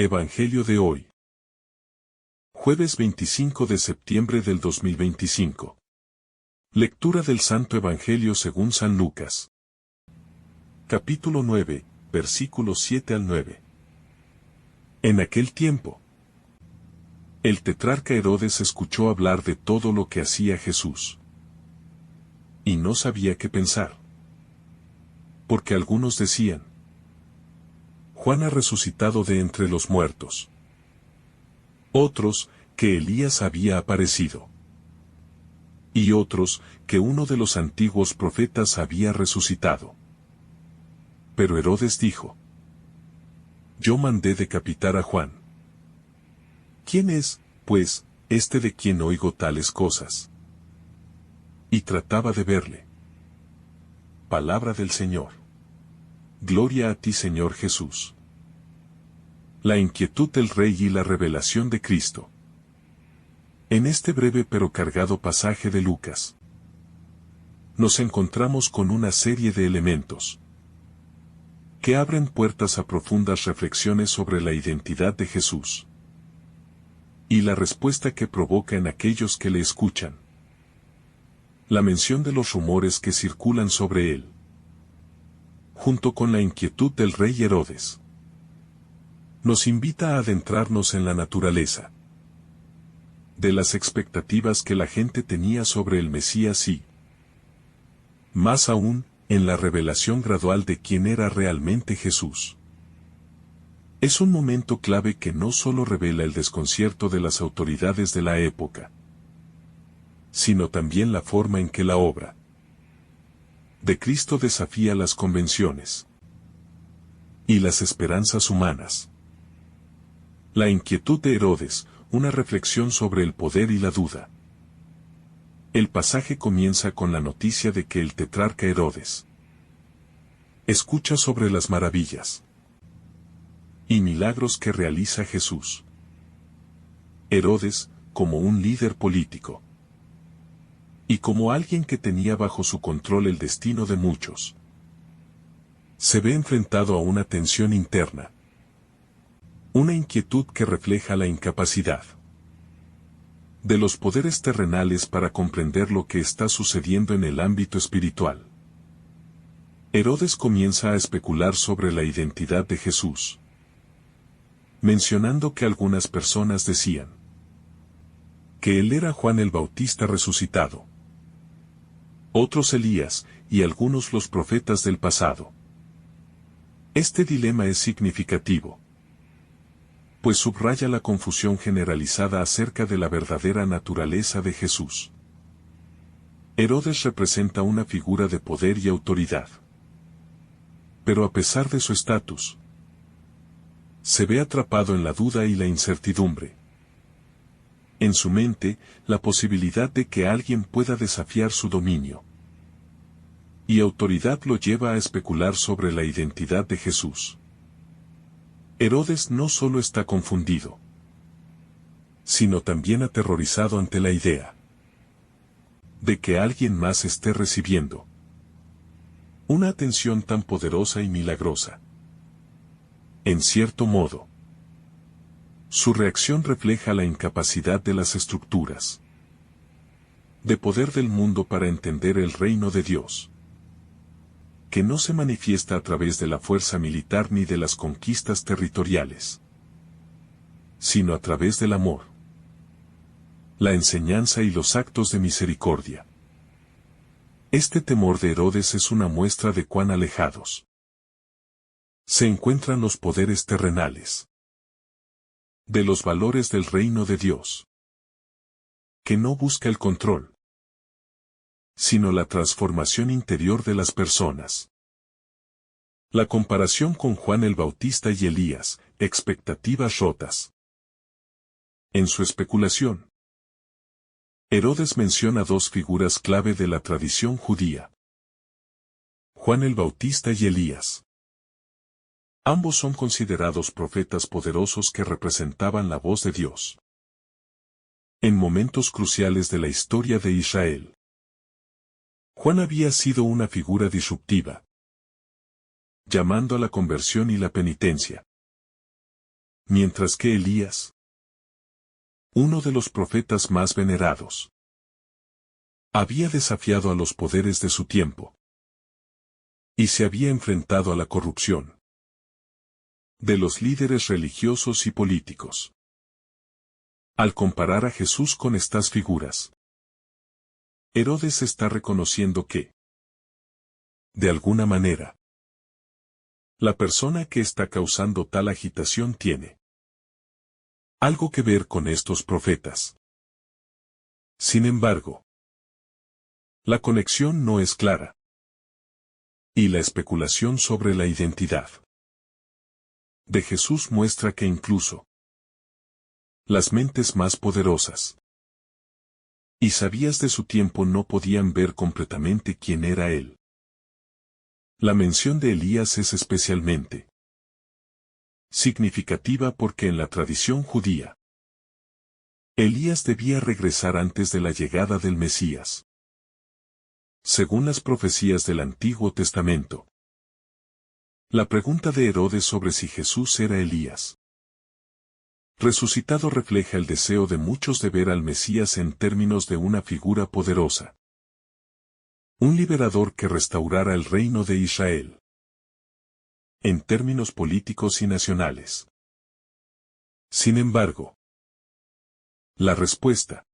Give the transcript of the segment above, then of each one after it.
Evangelio de hoy. Jueves 25 de septiembre del 2025. Lectura del Santo Evangelio según San Lucas. Capítulo 9, versículos 7 al 9. En aquel tiempo, el tetrarca Herodes escuchó hablar de todo lo que hacía Jesús. Y no sabía qué pensar. Porque algunos decían: Juan ha resucitado de entre los muertos. Otros, que Elías había aparecido. Y otros, que uno de los antiguos profetas había resucitado. Pero Herodes dijo: Yo mandé decapitar a Juan. ¿Quién es, pues, este de quien oigo tales cosas? Y trataba de verle. Palabra del Señor. Gloria a ti, Señor Jesús. La inquietud del Rey y la revelación de Cristo. En este breve pero cargado pasaje de Lucas, nos encontramos con una serie de elementos que abren puertas a profundas reflexiones sobre la identidad de Jesús y la respuesta que provoca en aquellos que le escuchan. La mención de los rumores que circulan sobre él, junto con la inquietud del rey Herodes, nos invita a adentrarnos en la naturaleza de las expectativas que la gente tenía sobre el Mesías y, más aún, en la revelación gradual de quién era realmente Jesús. Es un momento clave que no solo revela el desconcierto de las autoridades de la época, sino también la forma en que la obra de Cristo desafía las convenciones y las esperanzas humanas. La inquietud de Herodes, una reflexión sobre el poder y la duda. El pasaje comienza con la noticia de que el tetrarca Herodes escucha sobre las maravillas y milagros que realiza Jesús. Herodes, como un líder político y como alguien que tenía bajo su control el destino de muchos, se ve enfrentado a una tensión interna. Una inquietud que refleja la incapacidad de los poderes terrenales para comprender lo que está sucediendo en el ámbito espiritual. Herodes comienza a especular sobre la identidad de Jesús, mencionando que algunas personas decían que él era Juan el Bautista resucitado, otros Elías, y algunos los profetas del pasado. Este dilema es significativo, pues subraya la confusión generalizada acerca de la verdadera naturaleza de Jesús. Herodes representa una figura de poder y autoridad. Pero a pesar de su estatus, se ve atrapado en la duda y la incertidumbre. En su mente, la posibilidad de que alguien pueda desafiar su dominio y autoridad lo lleva a especular sobre la identidad de Jesús. Herodes no solo está confundido, sino también aterrorizado ante la idea de que alguien más esté recibiendo una atención tan poderosa y milagrosa. En cierto modo, su reacción refleja la incapacidad de las estructuras de poder del mundo para entender el reino de Dios, que no se manifiesta a través de la fuerza militar ni de las conquistas territoriales, sino a través del amor, la enseñanza y los actos de misericordia. Este temor de Herodes es una muestra de cuán alejados se encuentran los poderes terrenales de los valores del reino de Dios, que no busca el control, sino la transformación interior de las personas. La comparación con Juan el Bautista y Elías, expectativas rotas. En su especulación, Herodes menciona dos figuras clave de la tradición judía: Juan el Bautista y Elías. Ambos son considerados profetas poderosos que representaban la voz de Dios en momentos cruciales de la historia de Israel. Juan había sido una figura disruptiva, llamando a la conversión y la penitencia, Mientras que Elías, uno de los profetas más venerados, había desafiado a los poderes de su tiempo y se había enfrentado a la corrupción de los líderes religiosos y políticos. Al comparar a Jesús con estas figuras, Herodes está reconociendo que, de alguna manera, la persona que está causando tal agitación tiene algo que ver con estos profetas. Sin embargo, la conexión no es clara, y la especulación sobre la identidad de Jesús muestra que incluso las mentes más poderosas y sabias de su tiempo no podían ver completamente quién era él. La mención de Elías es especialmente significativa porque en la tradición judía, Elías debía regresar antes de la llegada del Mesías. Según las profecías del Antiguo Testamento, la pregunta de Herodes sobre si Jesús era Elías resucitado refleja el deseo de muchos de ver al Mesías en términos de una figura poderosa, un liberador que restaurara el reino de Israel en términos políticos y nacionales. Sin embargo, la respuesta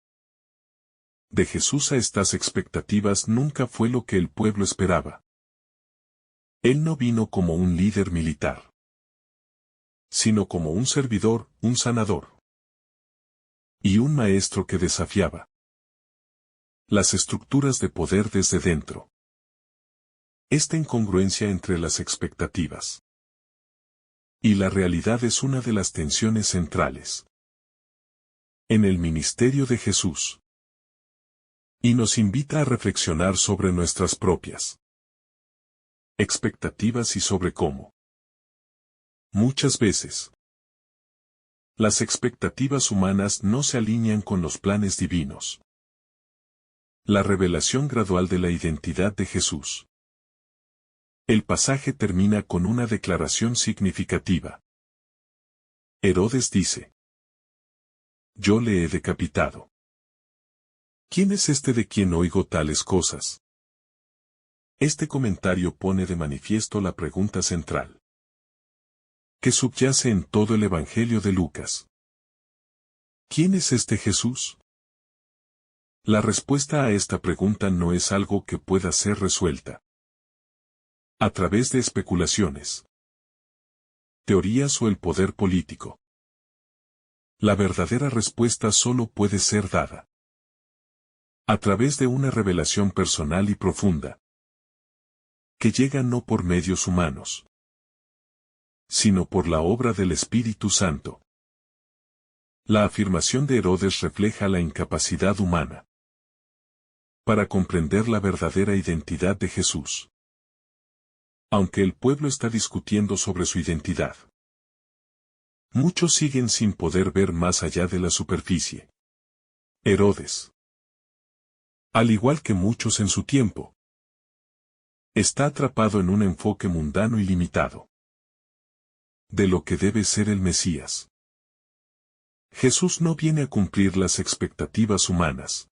de Jesús a estas expectativas nunca fue lo que el pueblo esperaba. Él no vino como un líder militar, sino como un servidor, un sanador y un maestro que desafiaba las estructuras de poder desde dentro. Esta incongruencia entre las expectativas y la realidad es una de las tensiones centrales en el ministerio de Jesús, y nos invita a reflexionar sobre nuestras propias expectativas y sobre cómo, muchas veces, las expectativas humanas no se alinean con los planes divinos. La revelación gradual de la identidad de Jesús. El pasaje termina con una declaración significativa. Herodes dice: Yo le he decapitado. ¿Quién es este de quien oigo tales cosas? Este comentario pone de manifiesto la pregunta central que subyace en todo el Evangelio de Lucas. ¿Quién es este Jesús? La respuesta a esta pregunta no es algo que pueda ser resuelta a través de especulaciones, teorías o el poder político. La verdadera respuesta solo puede ser dada a través de una revelación personal y profunda, que llega no por medios humanos, sino por la obra del Espíritu Santo. La afirmación de Herodes refleja la incapacidad humana para comprender la verdadera identidad de Jesús. Aunque el pueblo está discutiendo sobre su identidad, muchos siguen sin poder ver más allá de la superficie. Herodes, al igual que muchos en su tiempo, está atrapado en un enfoque mundano y limitado de lo que debe ser el Mesías. Jesús no viene a cumplir las expectativas humanas,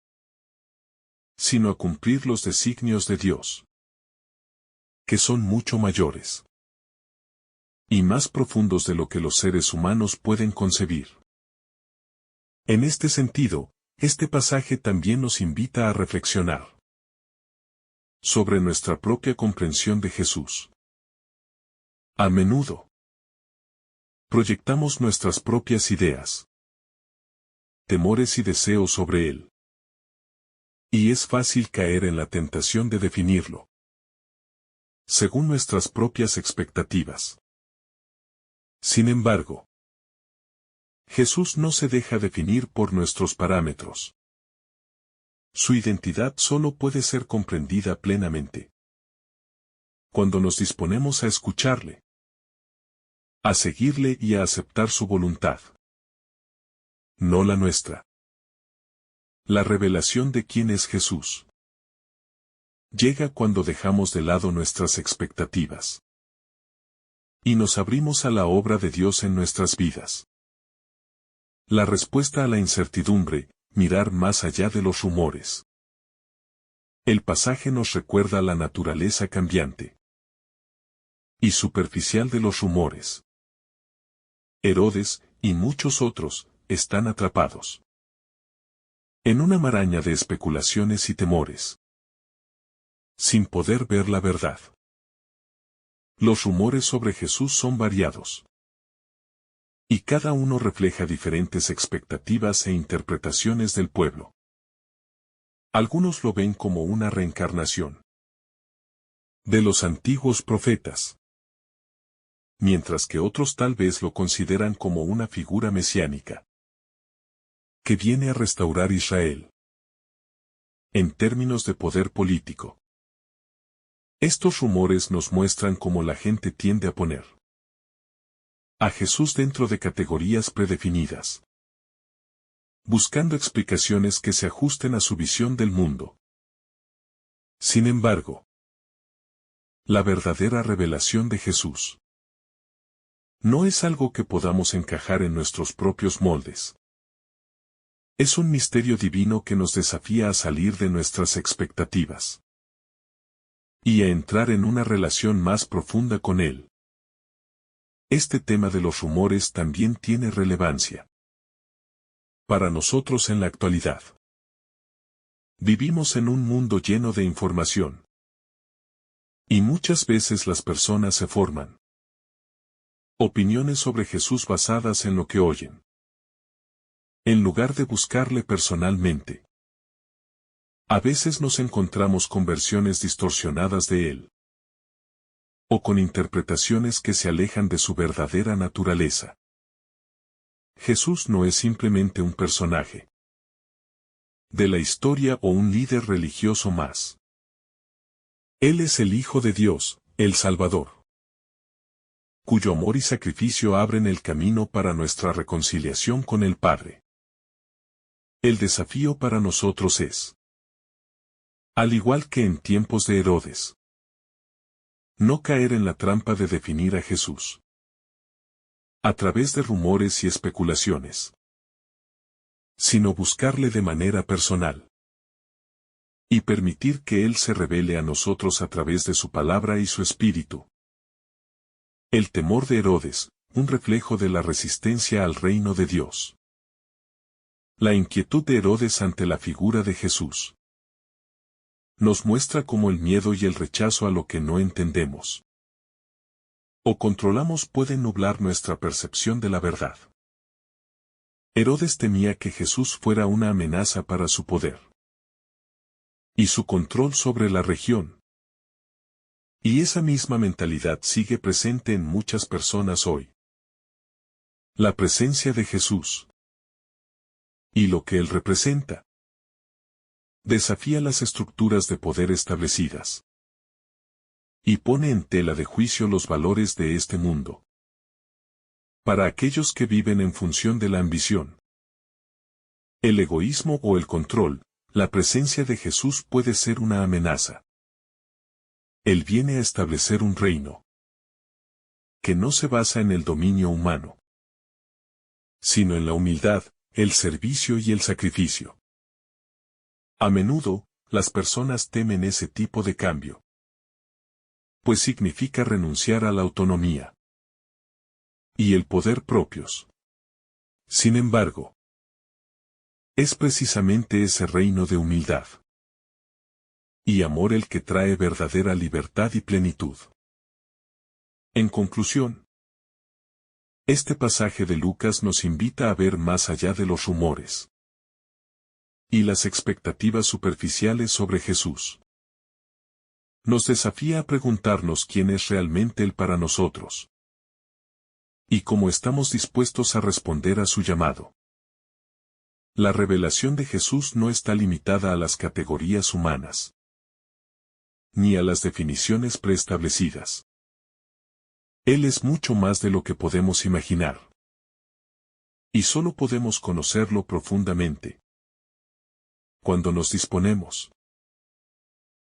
sino a cumplir los designios de Dios, que son mucho mayores y más profundos de lo que los seres humanos pueden concebir. En este sentido, este pasaje también nos invita a reflexionar sobre nuestra propia comprensión de Jesús. A menudo, proyectamos nuestras propias ideas, temores y deseos sobre él. Y es fácil caer en la tentación de definirlo según nuestras propias expectativas. Sin embargo, Jesús no se deja definir por nuestros parámetros. Su identidad solo puede ser comprendida plenamente cuando nos disponemos a escucharle, a seguirle y a aceptar su voluntad, no la nuestra. La revelación de quién es Jesús llega cuando dejamos de lado nuestras expectativas y nos abrimos a la obra de Dios en nuestras vidas. La respuesta a la incertidumbre, mirar más allá de los rumores. El pasaje nos recuerda la naturaleza cambiante y superficial de los rumores. Herodes, y muchos otros, están atrapados en una maraña de especulaciones y temores, sin poder ver la verdad. Los rumores sobre Jesús son variados, y cada uno refleja diferentes expectativas e interpretaciones del pueblo. Algunos lo ven como una reencarnación de los antiguos profetas, mientras que otros tal vez lo consideran como una figura mesiánica que viene a restaurar Israel en términos de poder político. Estos rumores nos muestran cómo la gente tiende a poner a Jesús dentro de categorías predefinidas, buscando explicaciones que se ajusten a su visión del mundo. Sin embargo, la verdadera revelación de Jesús no es algo que podamos encajar en nuestros propios moldes. Es un misterio divino que nos desafía a salir de nuestras expectativas y a entrar en una relación más profunda con Él. Este tema de los rumores también tiene relevancia para nosotros en la actualidad. Vivimos en un mundo lleno de información, y muchas veces las personas se forman opiniones sobre Jesús basadas en lo que oyen, en lugar de buscarle personalmente. A veces nos encontramos con versiones distorsionadas de Él, o con interpretaciones que se alejan de su verdadera naturaleza. Jesús no es simplemente un personaje de la historia o un líder religioso más. Él es el Hijo de Dios, el Salvador, cuyo amor y sacrificio abren el camino para nuestra reconciliación con el Padre. El desafío para nosotros es, al igual que en tiempos de Herodes, no caer en la trampa de definir a Jesús a través de rumores y especulaciones, sino buscarle de manera personal y permitir que Él se revele a nosotros a través de su palabra y su espíritu. El temor de Herodes, un reflejo de la resistencia al reino de Dios. La inquietud de Herodes ante la figura de Jesús nos muestra cómo el miedo y el rechazo a lo que no entendemos o controlamos pueden nublar nuestra percepción de la verdad. Herodes temía que Jesús fuera una amenaza para su poder y su control sobre la región. Y esa misma mentalidad sigue presente en muchas personas hoy. La presencia de Jesús y lo que Él representa desafía las estructuras de poder establecidas y pone en tela de juicio los valores de este mundo. Para aquellos que viven en función de la ambición, el egoísmo o el control, la presencia de Jesús puede ser una amenaza. Él viene a establecer un reino que no se basa en el dominio humano, sino en la humildad, el servicio y el sacrificio. A menudo, las personas temen ese tipo de cambio, pues significa renunciar a la autonomía y el poder propios. Sin embargo, es precisamente ese reino de humildad y amor el que trae verdadera libertad y plenitud. En conclusión, este pasaje de Lucas nos invita a ver más allá de los rumores y las expectativas superficiales sobre Jesús. Nos desafía a preguntarnos quién es realmente Él para nosotros y cómo estamos dispuestos a responder a su llamado. La revelación de Jesús no está limitada a las categorías humanas, ni a las definiciones preestablecidas. Él es mucho más de lo que podemos imaginar. Y solo podemos conocerlo profundamente cuando nos disponemos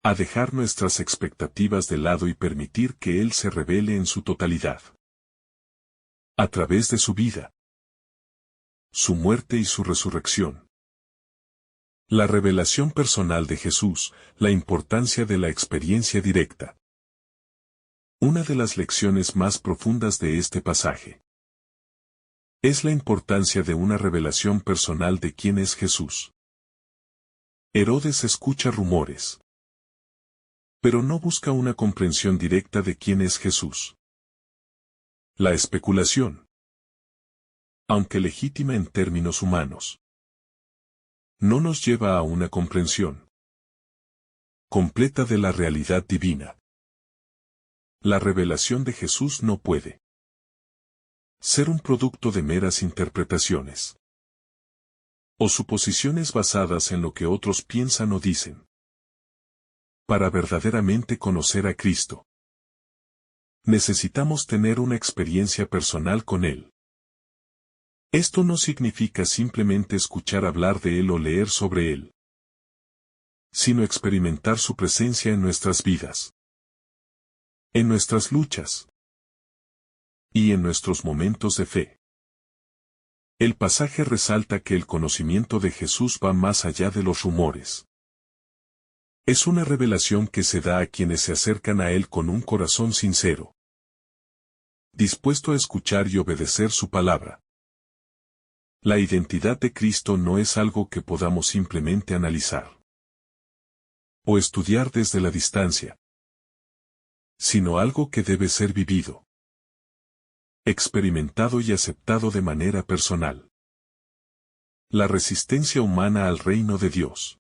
a dejar nuestras expectativas de lado y permitir que Él se revele en su totalidad a través de su vida, su muerte y su resurrección. La revelación personal de Jesús, la importancia de la experiencia directa. Una de las lecciones más profundas de este pasaje es la importancia de una revelación personal de quién es Jesús. Herodes escucha rumores, pero no busca una comprensión directa de quién es Jesús. La especulación, aunque legítima en términos humanos, no nos lleva a una comprensión completa de la realidad divina. La revelación de Jesús no puede ser un producto de meras interpretaciones o suposiciones basadas en lo que otros piensan o dicen. Para verdaderamente conocer a Cristo, necesitamos tener una experiencia personal con Él. Esto no significa simplemente escuchar hablar de Él o leer sobre Él, sino experimentar su presencia en nuestras vidas, en nuestras luchas y en nuestros momentos de fe. El pasaje resalta que el conocimiento de Jesús va más allá de los rumores. Es una revelación que se da a quienes se acercan a Él con un corazón sincero, dispuesto a escuchar y obedecer su palabra. La identidad de Cristo no es algo que podamos simplemente analizar o estudiar desde la distancia, sino algo que debe ser vivido, experimentado y aceptado de manera personal. La resistencia humana al reino de Dios.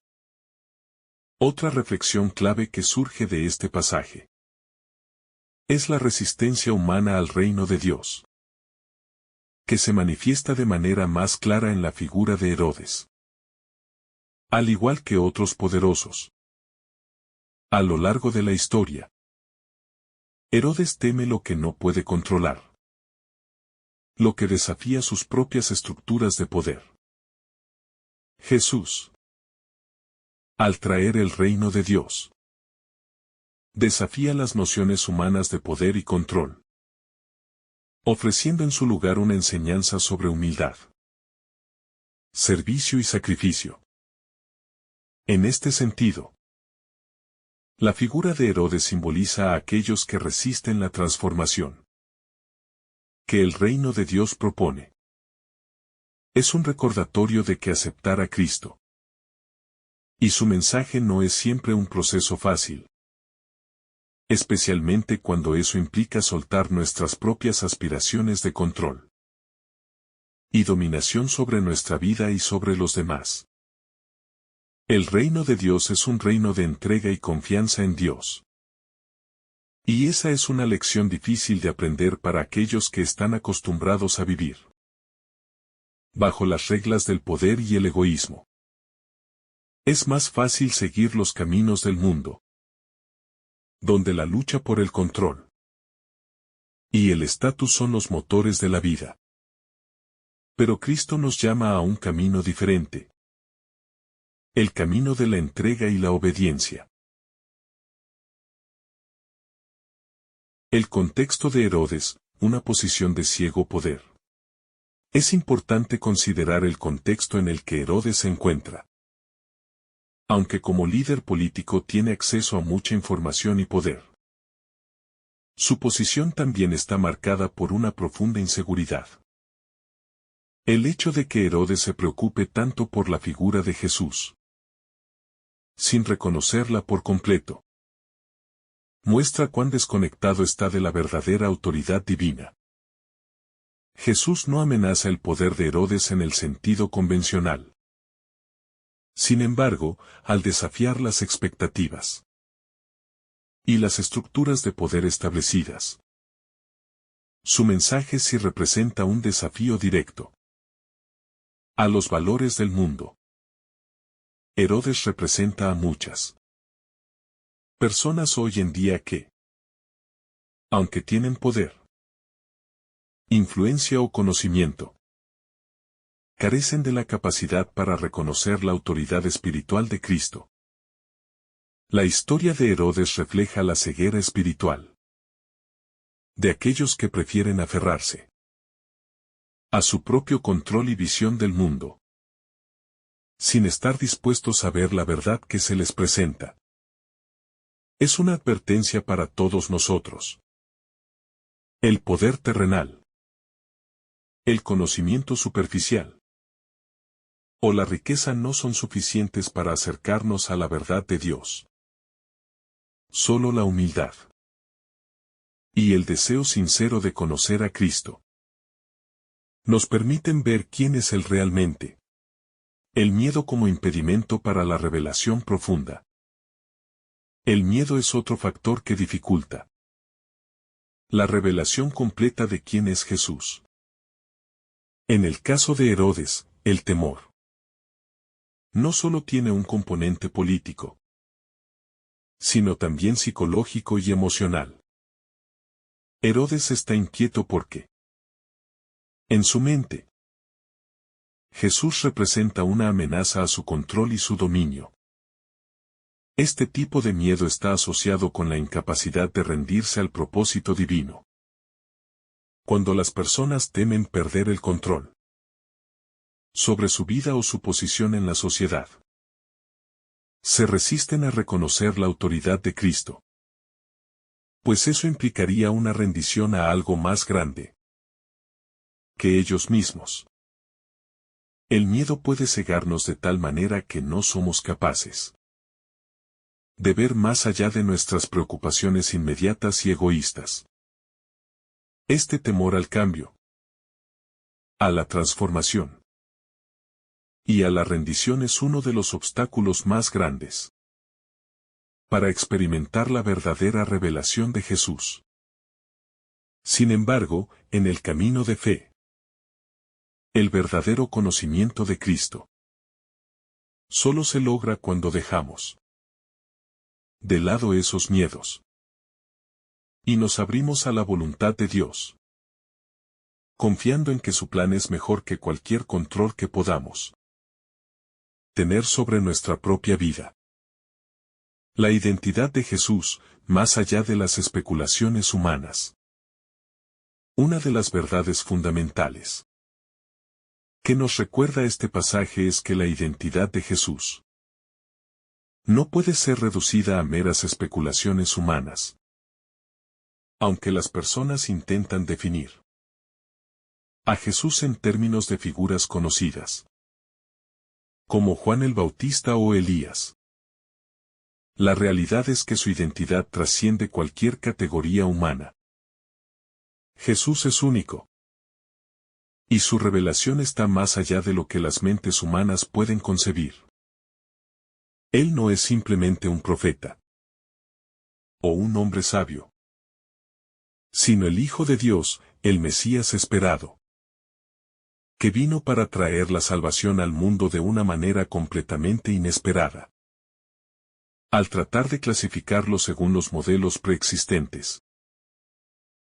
Otra reflexión clave que surge de este pasaje es la resistencia humana al reino de Dios, que se manifiesta de manera más clara en la figura de Herodes. Al igual que otros poderosos a lo largo de la historia, Herodes teme lo que no puede controlar, lo que desafía sus propias estructuras de poder. Jesús, al traer el reino de Dios, desafía las nociones humanas de poder y control, ofreciendo en su lugar una enseñanza sobre humildad, servicio y sacrificio. En este sentido, la figura de Herodes simboliza a aquellos que resisten la transformación que el reino de Dios propone. Es un recordatorio de que aceptar a Cristo y su mensaje no es siempre un proceso fácil, especialmente cuando eso implica soltar nuestras propias aspiraciones de control y dominación sobre nuestra vida y sobre los demás. El reino de Dios es un reino de entrega y confianza en Dios. Y esa es una lección difícil de aprender para aquellos que están acostumbrados a vivir bajo las reglas del poder y el egoísmo. Es más fácil seguir los caminos del mundo, donde la lucha por el control y el estatus son los motores de la vida. Pero Cristo nos llama a un camino diferente. El camino de la entrega y la obediencia. El contexto de Herodes, una posición de ciego poder. Es importante considerar el contexto en el que Herodes se encuentra. Aunque como líder político tiene acceso a mucha información y poder, su posición también está marcada por una profunda inseguridad. El hecho de que Herodes se preocupe tanto por la figura de Jesús, sin reconocerla por completo, muestra cuán desconectado está de la verdadera autoridad divina. Jesús no amenaza el poder de Herodes en el sentido convencional. Sin embargo, al desafiar las expectativas y las estructuras de poder establecidas, su mensaje sí representa un desafío directo a los valores del mundo. Herodes representa a muchas personas hoy en día que, aunque tienen poder, influencia o conocimiento, carecen de la capacidad para reconocer la autoridad espiritual de Cristo. La historia de Herodes refleja la ceguera espiritual de aquellos que prefieren aferrarse a su propio control y visión del mundo, sin estar dispuestos a ver la verdad que se les presenta. Es una advertencia para todos nosotros. El poder terrenal, el conocimiento superficial o la riqueza no son suficientes para acercarnos a la verdad de Dios. Solo la humildad y el deseo sincero de conocer a Cristo nos permiten ver quién es Él realmente. El miedo como impedimento para la revelación profunda. El miedo es otro factor que dificulta la revelación completa de quién es Jesús. En el caso de Herodes, el temor no solo tiene un componente político, sino también psicológico y emocional. Herodes está inquieto porque, en su mente, Jesús representa una amenaza a su control y su dominio. Este tipo de miedo está asociado con la incapacidad de rendirse al propósito divino. Cuando las personas temen perder el control sobre su vida o su posición en la sociedad, se resisten a reconocer la autoridad de Cristo, pues eso implicaría una rendición a algo más grande que ellos mismos. El miedo puede cegarnos de tal manera que no somos capaces de ver más allá de nuestras preocupaciones inmediatas y egoístas. Este temor al cambio, a la transformación y a la rendición es uno de los obstáculos más grandes para experimentar la verdadera revelación de Jesús. Sin embargo, en el camino de fe, el verdadero conocimiento de Cristo solo se logra cuando dejamos de lado esos miedos y nos abrimos a la voluntad de Dios, confiando en que su plan es mejor que cualquier control que podamos tener sobre nuestra propia vida. La identidad de Jesús, más allá de las especulaciones humanas. Una de las verdades fundamentales que nos recuerda este pasaje es que la identidad de Jesús no puede ser reducida a meras especulaciones humanas, aunque las personas intentan definir a Jesús en términos de figuras conocidas, como Juan el Bautista o Elías. La realidad es que su identidad trasciende cualquier categoría humana. Jesús es único, y su revelación está más allá de lo que las mentes humanas pueden concebir. Él no es simplemente un profeta o un hombre sabio, sino el Hijo de Dios, el Mesías esperado, que vino para traer la salvación al mundo de una manera completamente inesperada. Al tratar de clasificarlo según los modelos preexistentes,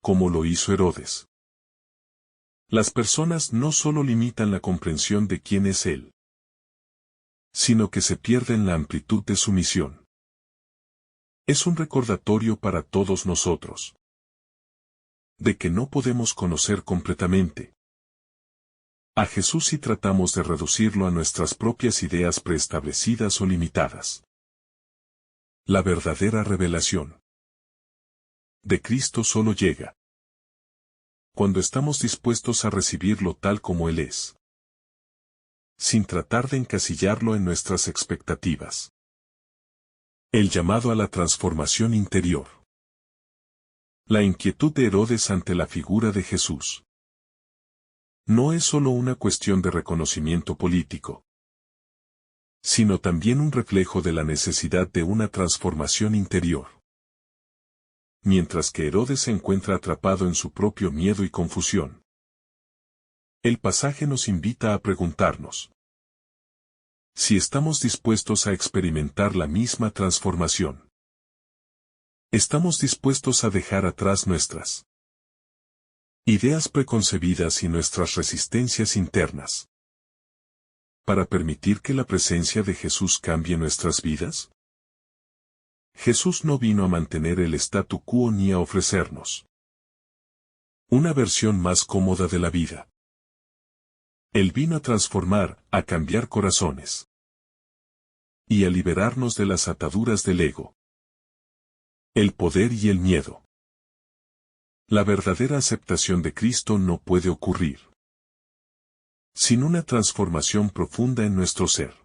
como lo hizo Herodes, las personas no solo limitan la comprensión de quién es Él, sino que se pierden la amplitud de su misión. Es un recordatorio para todos nosotros de que no podemos conocer completamente a Jesús si tratamos de reducirlo a nuestras propias ideas preestablecidas o limitadas. La verdadera revelación de Cristo solo llega cuando estamos dispuestos a recibirlo tal como Él es, sin tratar de encasillarlo en nuestras expectativas. El llamado a la transformación interior. La inquietud de Herodes ante la figura de Jesús no es solo una cuestión de reconocimiento político, sino también un reflejo de la necesidad de una transformación interior. Mientras que Herodes se encuentra atrapado en su propio miedo y confusión, el pasaje nos invita a preguntarnos si estamos dispuestos a experimentar la misma transformación. ¿Estamos dispuestos a dejar atrás nuestras ideas preconcebidas y nuestras resistencias internas para permitir que la presencia de Jesús cambie nuestras vidas? Jesús no vino a mantener el statu quo ni a ofrecernos una versión más cómoda de la vida. Él vino a transformar, a cambiar corazones. Y a liberarnos de las ataduras del ego, el poder y el miedo. La verdadera aceptación de Cristo no puede ocurrir sin una transformación profunda en nuestro ser.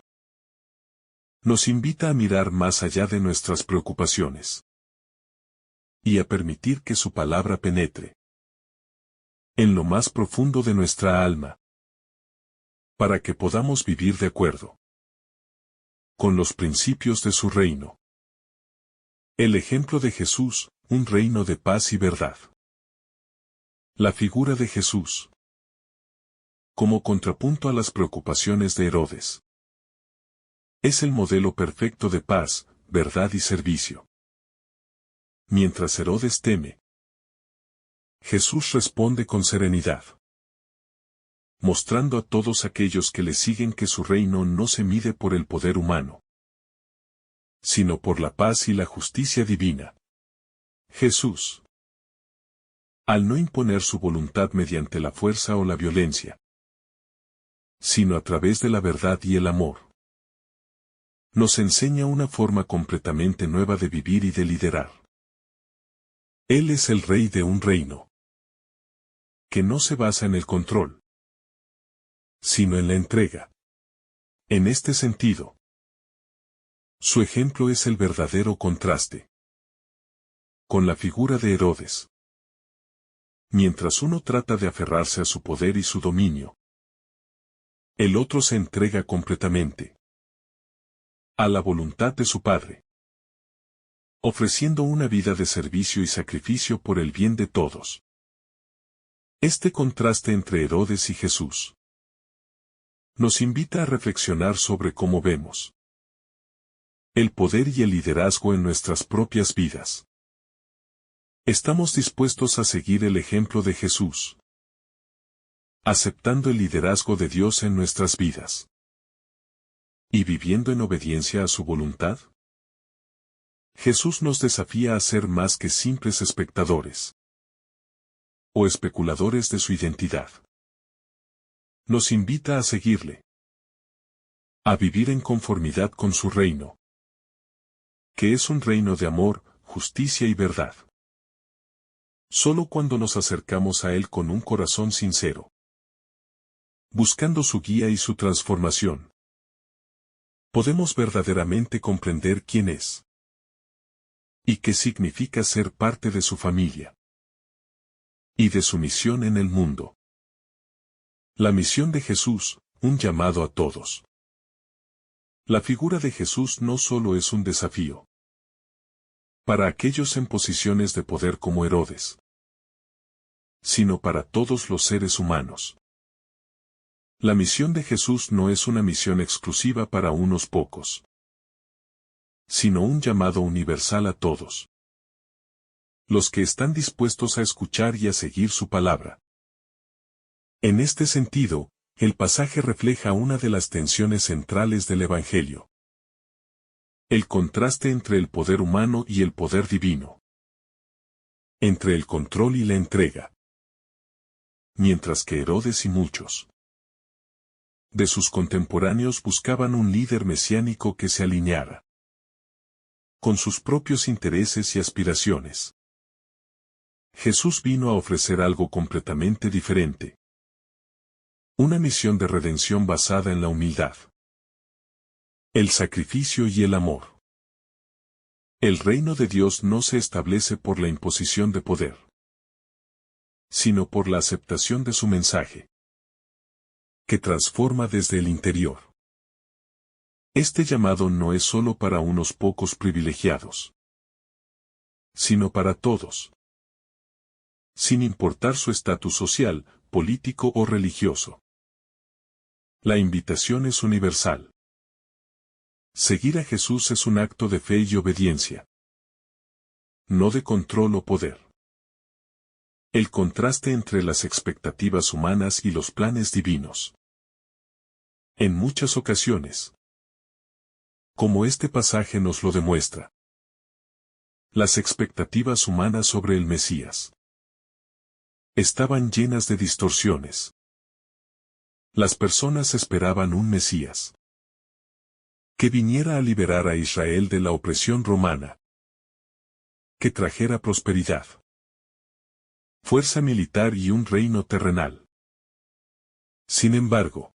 Nos invita a mirar más allá de nuestras preocupaciones y a permitir que su palabra penetre en lo más profundo de nuestra alma, para que podamos vivir de acuerdo con los principios de su reino. El ejemplo de Jesús, un reino de paz y verdad. La figura de Jesús como contrapunto a las preocupaciones de Herodes. Es el modelo perfecto de paz, verdad y servicio. Mientras Herodes teme, Jesús responde con serenidad, mostrando a todos aquellos que le siguen que su reino no se mide por el poder humano, sino por la paz y la justicia divina. Jesús, al no imponer su voluntad mediante la fuerza o la violencia, sino a través de la verdad y el amor, nos enseña una forma completamente nueva de vivir y de liderar. Él es el rey de un reino que no se basa en el control, sino en la entrega. En este sentido, su ejemplo es el verdadero contraste con la figura de Herodes. Mientras uno trata de aferrarse a su poder y su dominio, el otro se entrega completamente a la voluntad de su Padre, ofreciendo una vida de servicio y sacrificio por el bien de todos. Este contraste entre Herodes y Jesús nos invita a reflexionar sobre cómo vemos el poder y el liderazgo en nuestras propias vidas. ¿Estamos dispuestos a seguir el ejemplo de Jesús, aceptando el liderazgo de Dios en nuestras vidas y viviendo en obediencia a su voluntad? Jesús nos desafía a ser más que simples espectadores o especuladores de su identidad. Nos invita a seguirle, a vivir en conformidad con su reino, que es un reino de amor, justicia y verdad. Solo cuando nos acercamos a Él con un corazón sincero, buscando su guía y su transformación, podemos verdaderamente comprender quién es y qué significa ser parte de su familia y de su misión en el mundo. La misión de Jesús, un llamado a todos. La figura de Jesús no solo es un desafío para aquellos en posiciones de poder como Herodes, sino para todos los seres humanos. La misión de Jesús no es una misión exclusiva para unos pocos, sino un llamado universal a todos los que están dispuestos a escuchar y a seguir su palabra. En este sentido, el pasaje refleja una de las tensiones centrales del Evangelio: el contraste entre el poder humano y el poder divino, entre el control y la entrega. Mientras que Herodes y muchos de sus contemporáneos buscaban un líder mesiánico que se alineara con sus propios intereses y aspiraciones, Jesús vino a ofrecer algo completamente diferente. Una misión de redención basada en la humildad, el sacrificio y el amor. El reino de Dios no se establece por la imposición de poder, sino por la aceptación de su mensaje, que transforma desde el interior. Este llamado no es solo para unos pocos privilegiados, sino para todos, sin importar su estatus social, político o religioso. La invitación es universal. Seguir a Jesús es un acto de fe y obediencia, no de control o poder. El contraste entre las expectativas humanas y los planes divinos. En muchas ocasiones, como este pasaje nos lo demuestra, las expectativas humanas sobre el Mesías estaban llenas de distorsiones. Las personas esperaban un Mesías que viniera a liberar a Israel de la opresión romana, que trajera prosperidad, fuerza militar y un reino terrenal. Sin embargo,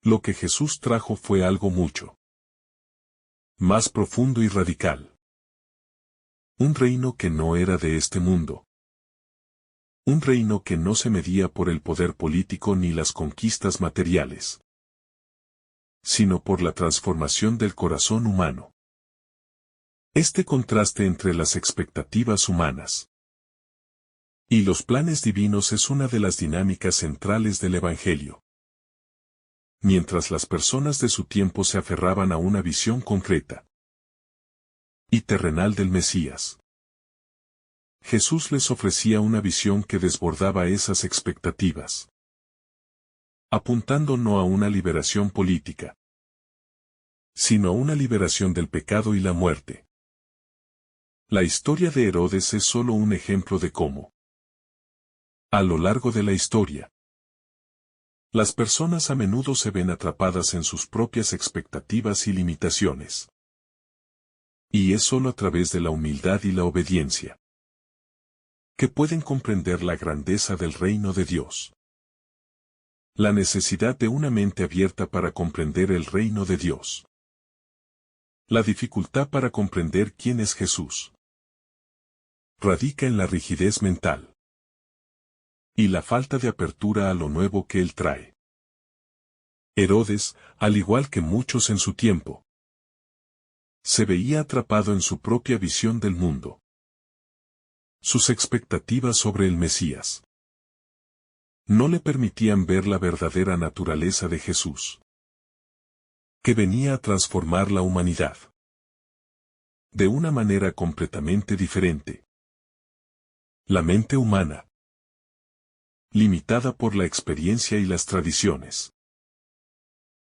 lo que Jesús trajo fue algo mucho más profundo y radical. Un reino que no era de este mundo. Un reino que no se medía por el poder político ni las conquistas materiales, sino por la transformación del corazón humano. Este contraste entre las expectativas humanas y los planes divinos es una de las dinámicas centrales del Evangelio. Mientras las personas de su tiempo se aferraban a una visión concreta y terrenal del Mesías, Jesús les ofrecía una visión que desbordaba esas expectativas, apuntando no a una liberación política, sino a una liberación del pecado y la muerte. La historia de Herodes es solo un ejemplo de cómo, a lo largo de la historia, las personas a menudo se ven atrapadas en sus propias expectativas y limitaciones. Y es solo a través de la humildad y la obediencia que pueden comprender la grandeza del reino de Dios. La necesidad de una mente abierta para comprender el reino de Dios. La dificultad para comprender quién es Jesús radica en la rigidez mental y la falta de apertura a lo nuevo que él trae. Herodes, al igual que muchos en su tiempo, se veía atrapado en su propia visión del mundo. Sus expectativas sobre el Mesías no le permitían ver la verdadera naturaleza de Jesús, que venía a transformar la humanidad de una manera completamente diferente. La mente humana, limitada por la experiencia y las tradiciones,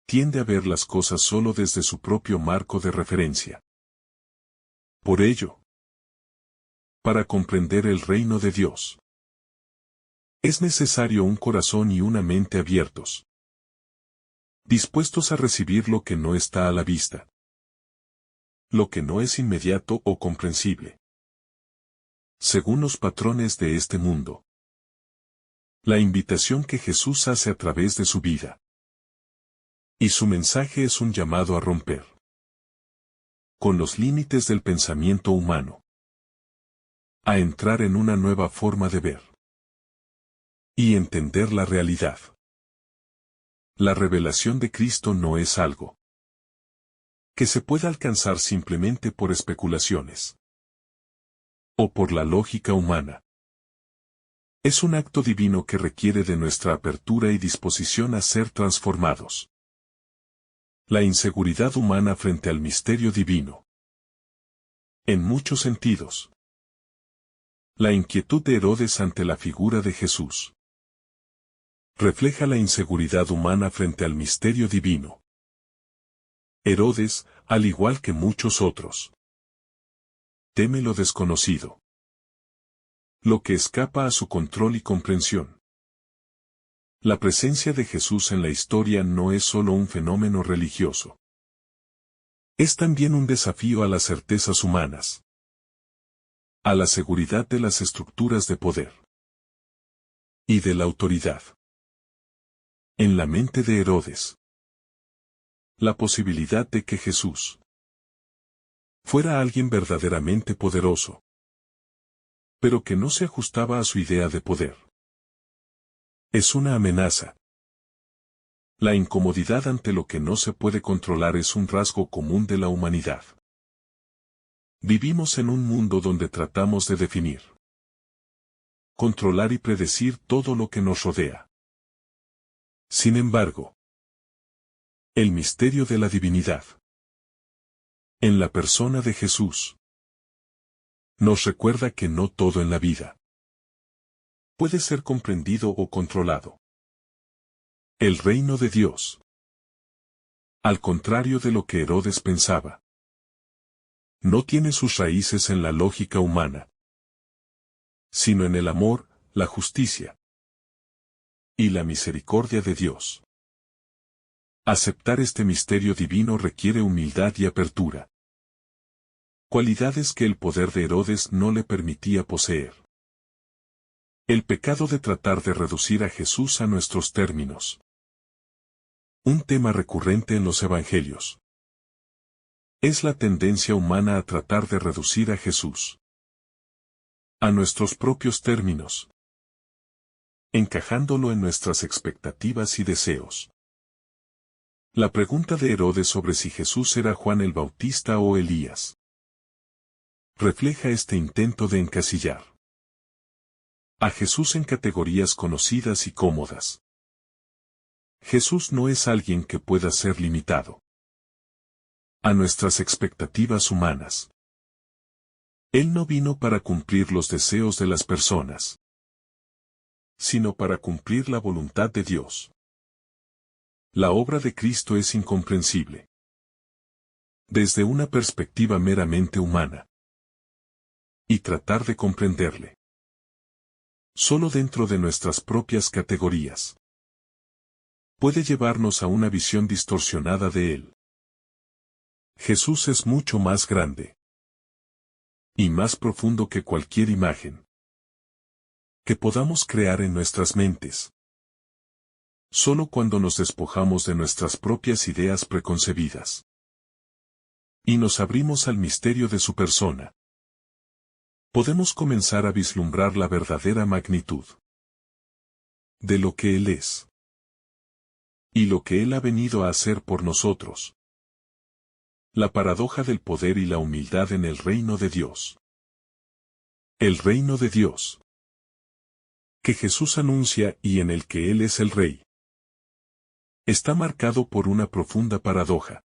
tiende a ver las cosas solo desde su propio marco de referencia. Por ello, para comprender el reino de Dios, es necesario un corazón y una mente abiertos, dispuestos a recibir lo que no está a la vista, lo que no es inmediato o comprensible, según los patrones de este mundo. La invitación que Jesús hace a través de su vida y su mensaje es un llamado a romper con los límites del pensamiento humano, a entrar en una nueva forma de ver y entender la realidad. La revelación de Cristo no es algo que se pueda alcanzar simplemente por especulaciones o por la lógica humana. Es un acto divino que requiere de nuestra apertura y disposición a ser transformados. La inseguridad humana frente al misterio divino. En muchos sentidos. La inquietud de Herodes ante la figura de Jesús refleja la inseguridad humana frente al misterio divino. Herodes, al igual que muchos otros, teme lo desconocido, lo que escapa a su control y comprensión. La presencia de Jesús en la historia no es solo un fenómeno religioso. Es también un desafío a las certezas humanas, a la seguridad de las estructuras de poder y de la autoridad. En la mente de Herodes, la posibilidad de que Jesús fuera alguien verdaderamente poderoso, pero que no se ajustaba a su idea de poder, es una amenaza. La incomodidad ante lo que no se puede controlar es un rasgo común de la humanidad. Vivimos en un mundo donde tratamos de definir, controlar y predecir todo lo que nos rodea. Sin embargo, el misterio de la divinidad, en la persona de Jesús, nos recuerda que no todo en la vida puede ser comprendido o controlado. El reino de Dios, al contrario de lo que Herodes pensaba, no tiene sus raíces en la lógica humana, sino en el amor, la justicia y la misericordia de Dios. Aceptar este misterio divino requiere humildad y apertura. Cualidades que el poder de Herodes no le permitía poseer. El pecado de tratar de reducir a Jesús a nuestros términos. Un tema recurrente en los evangelios. Es la tendencia humana a tratar de reducir a Jesús a nuestros propios términos, encajándolo en nuestras expectativas y deseos. La pregunta de Herodes sobre si Jesús era Juan el Bautista o Elías refleja este intento de encasillar a Jesús en categorías conocidas y cómodas. Jesús no es alguien que pueda ser limitado a nuestras expectativas humanas. Él no vino para cumplir los deseos de las personas, sino para cumplir la voluntad de Dios. La obra de Cristo es incomprensible desde una perspectiva meramente humana, y tratar de comprenderle solo dentro de nuestras propias categorías puede llevarnos a una visión distorsionada de Él. Jesús es mucho más grande y más profundo que cualquier imagen que podamos crear en nuestras mentes. Solo cuando nos despojamos de nuestras propias ideas preconcebidas y nos abrimos al misterio de su persona, podemos comenzar a vislumbrar la verdadera magnitud de lo que Él es y lo que Él ha venido a hacer por nosotros. La paradoja del poder y la humildad en el reino de Dios. El reino de Dios que Jesús anuncia y en el que Él es el Rey, está marcado por una profunda paradoja.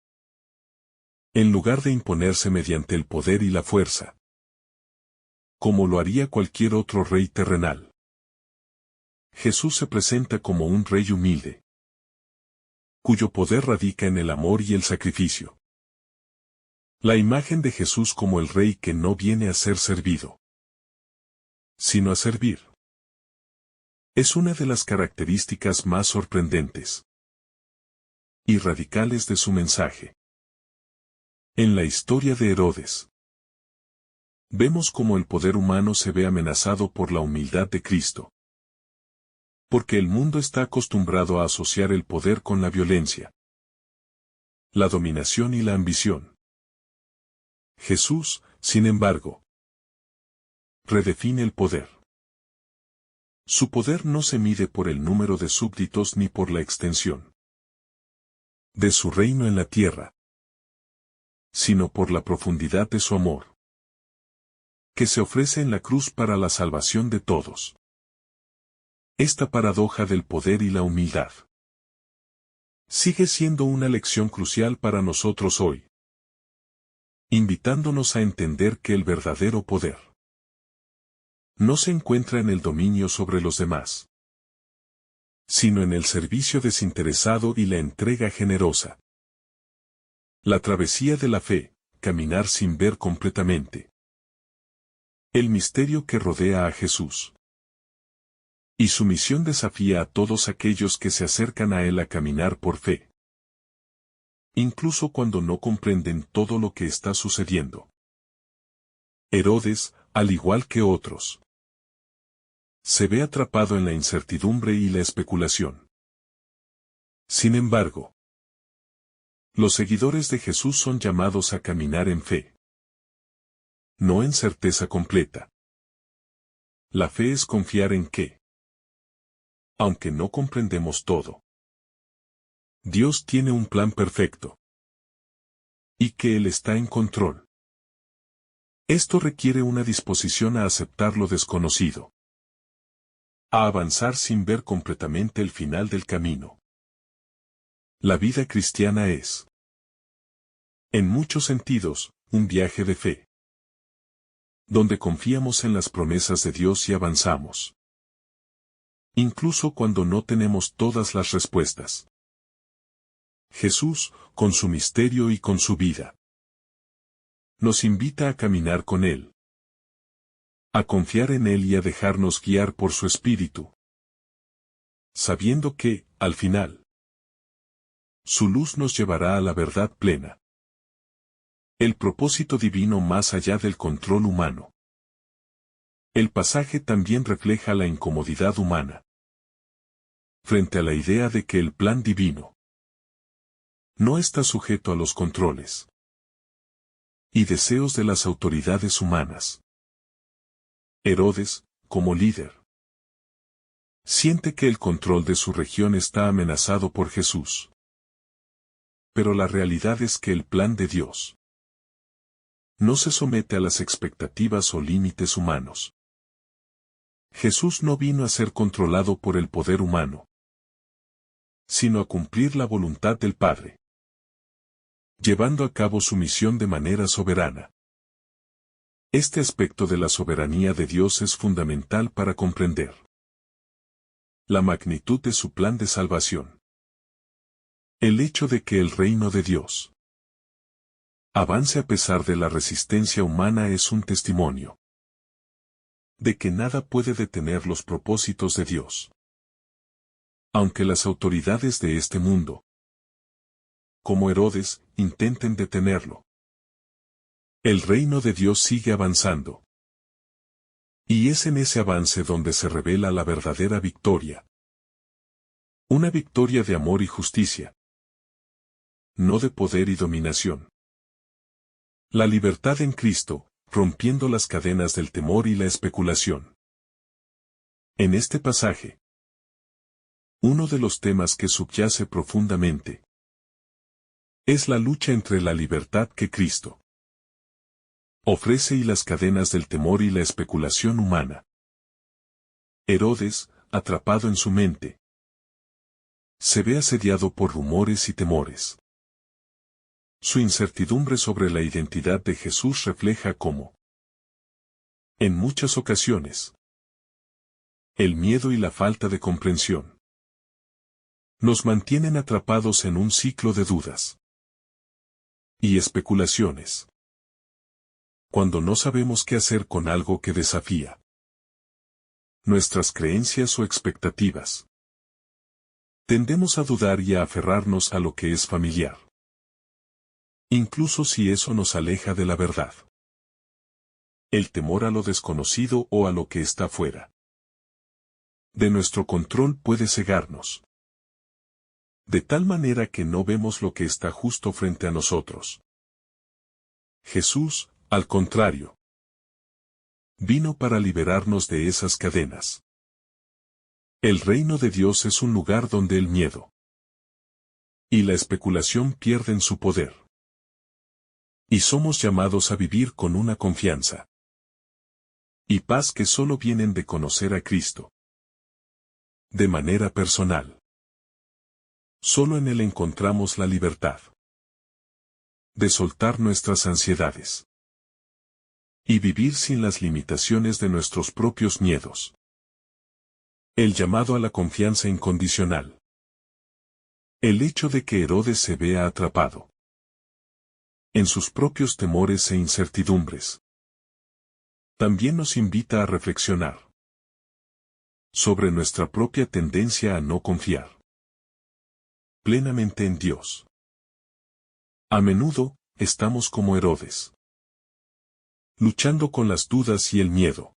En lugar de imponerse mediante el poder y la fuerza, como lo haría cualquier otro rey terrenal, Jesús se presenta como un rey humilde, cuyo poder radica en el amor y el sacrificio. La imagen de Jesús como el rey que no viene a ser servido, sino a servir, es una de las características más sorprendentes y radicales de su mensaje. En la historia de Herodes, vemos cómo el poder humano se ve amenazado por la humildad de Cristo. Porque el mundo está acostumbrado a asociar el poder con la violencia, la dominación y la ambición. Jesús, sin embargo, redefine el poder. Su poder no se mide por el número de súbditos ni por la extensión de su reino en la tierra, sino por la profundidad de su amor, que se ofrece en la cruz para la salvación de todos. Esta paradoja del poder y la humildad sigue siendo una lección crucial para nosotros hoy, invitándonos a entender que el verdadero poder no se encuentra en el dominio sobre los demás, sino en el servicio desinteresado y la entrega generosa. La travesía de la fe, caminar sin ver completamente. El misterio que rodea a Jesús. Y su misión desafía a todos aquellos que se acercan a Él a caminar por fe, incluso cuando no comprenden todo lo que está sucediendo. Herodes, al igual que otros, se ve atrapado en la incertidumbre y la especulación. Sin embargo, los seguidores de Jesús son llamados a caminar en fe, no en certeza completa. La fe es confiar en que, aunque no comprendemos todo, Dios tiene un plan perfecto y que Él está en control. Esto requiere una disposición a aceptar lo desconocido, a avanzar sin ver completamente el final del camino. La vida cristiana es, en muchos sentidos, un viaje de fe, donde confiamos en las promesas de Dios y avanzamos, incluso cuando no tenemos todas las respuestas. Jesús, con su misterio y con su vida, nos invita a caminar con Él, a confiar en Él y a dejarnos guiar por su Espíritu, sabiendo que, al final, su luz nos llevará a la verdad plena. El propósito divino más allá del control humano. El pasaje también refleja la incomodidad humana frente a la idea de que el plan divino no está sujeto a los controles y deseos de las autoridades humanas. Herodes, como líder, siente que el control de su región está amenazado por Jesús. Pero la realidad es que el plan de Dios no se somete a las expectativas o límites humanos. Jesús no vino a ser controlado por el poder humano, sino a cumplir la voluntad del Padre, llevando a cabo su misión de manera soberana. Este aspecto de la soberanía de Dios es fundamental para comprender la magnitud de su plan de salvación. El hecho de que el reino de Dios avance a pesar de la resistencia humana es un testimonio de que nada puede detener los propósitos de Dios. Aunque las autoridades de este mundo, como Herodes, intenten detenerlo, el reino de Dios sigue avanzando. Y es en ese avance donde se revela la verdadera victoria. Una victoria de amor y justicia, no de poder y dominación. La libertad en Cristo, rompiendo las cadenas del temor y la especulación. En este pasaje, uno de los temas que subyace profundamente es la lucha entre la libertad que Cristo ofrece y las cadenas del temor y la especulación humana. Herodes, atrapado en su mente, se ve asediado por rumores y temores. Su incertidumbre sobre la identidad de Jesús refleja cómo, en muchas ocasiones, el miedo y la falta de comprensión nos mantienen atrapados en un ciclo de dudas y especulaciones. Cuando no sabemos qué hacer con algo que desafía nuestras creencias o expectativas, tendemos a dudar y a aferrarnos a lo que es familiar, incluso si eso nos aleja de la verdad. El temor a lo desconocido o a lo que está fuera de nuestro control puede cegarnos, de tal manera que no vemos lo que está justo frente a nosotros. Jesús, al contrario, vino para liberarnos de esas cadenas. El reino de Dios es un lugar donde el miedo y la especulación pierden su poder. Y somos llamados a vivir con una confianza y paz que solo vienen de conocer a Cristo de manera personal. Solo en Él encontramos la libertad de soltar nuestras ansiedades y vivir sin las limitaciones de nuestros propios miedos. El llamado a la confianza incondicional. El hecho de que Herodes se vea atrapado en sus propios temores e incertidumbres también nos invita a reflexionar sobre nuestra propia tendencia a no confiar plenamente en Dios. A menudo, estamos como Herodes, luchando con las dudas y el miedo,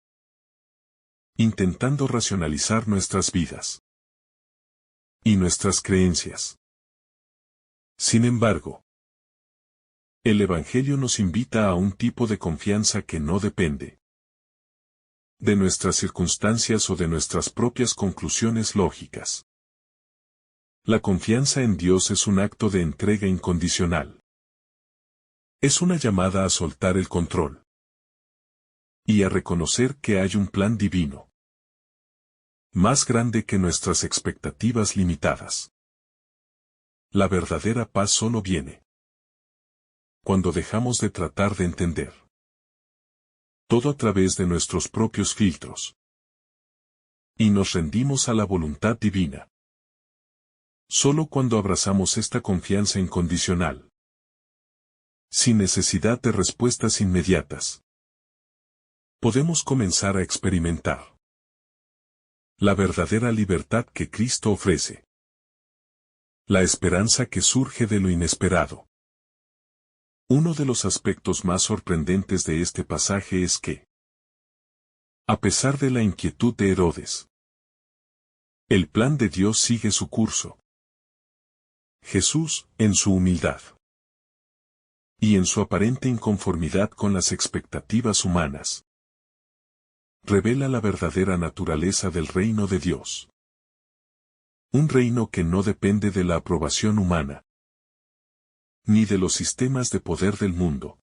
intentando racionalizar nuestras vidas y nuestras creencias. Sin embargo, el Evangelio nos invita a un tipo de confianza que no depende de nuestras circunstancias o de nuestras propias conclusiones lógicas. La confianza en Dios es un acto de entrega incondicional. Es una llamada a soltar el control y a reconocer que hay un plan divino más grande que nuestras expectativas limitadas. La verdadera paz solo viene cuando dejamos de tratar de entender todo a través de nuestros propios filtros y nos rendimos a la voluntad divina. Solo cuando abrazamos esta confianza incondicional, sin necesidad de respuestas inmediatas, podemos comenzar a experimentar La verdadera libertad que Cristo ofrece. La esperanza que surge de lo inesperado. Uno de los aspectos más sorprendentes de este pasaje es que, a pesar de la inquietud de Herodes, el plan de Dios sigue su curso. Jesús, en su humildad y en su aparente inconformidad con las expectativas humanas, revela la verdadera naturaleza del reino de Dios. Un reino que no depende de la aprobación humana, ni de los sistemas de poder del mundo.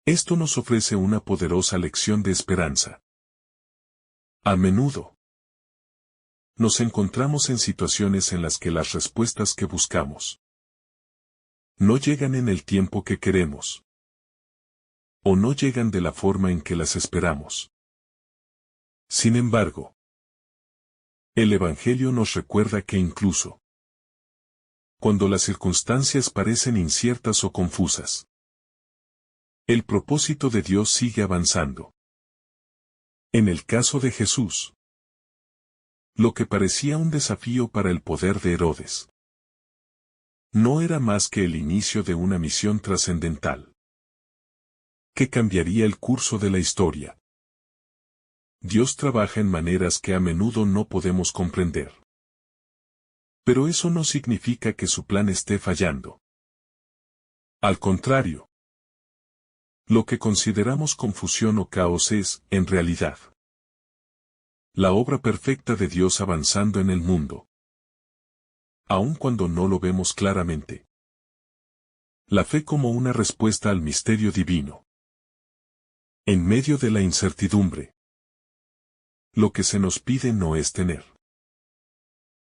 Esto nos ofrece una poderosa lección de esperanza. A menudo, nos encontramos en situaciones en las que las respuestas que buscamos no llegan en el tiempo que queremos, o no llegan de la forma en que las esperamos. Sin embargo, el Evangelio nos recuerda que incluso cuando las circunstancias parecen inciertas o confusas, el propósito de Dios sigue avanzando. En el caso de Jesús, lo que parecía un desafío para el poder de Herodes no era más que el inicio de una misión trascendental que cambiaría el curso de la historia. Dios trabaja en maneras que a menudo no podemos comprender. Pero eso no significa que su plan esté fallando. Al contrario, lo que consideramos confusión o caos es, en realidad, la obra perfecta de Dios avanzando en el mundo, aun cuando no lo vemos claramente. La fe como una respuesta al misterio divino. En medio de la incertidumbre, lo que se nos pide no es tener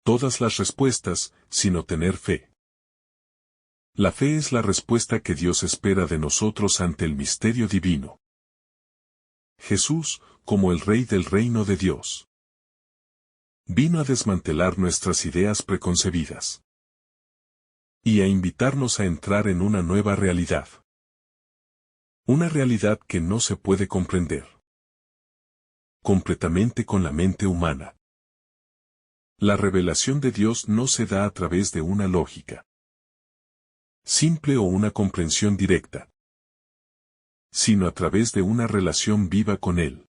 todas las respuestas, sino tener fe. La fe es la respuesta que Dios espera de nosotros ante el misterio divino. Jesús, como el Rey del reino de Dios, vino a desmantelar nuestras ideas preconcebidas y a invitarnos a entrar en una nueva realidad. Una realidad que no se puede comprender completamente con la mente humana. La revelación de Dios no se da a través de una lógica simple o una comprensión directa, sino a través de una relación viva con Él.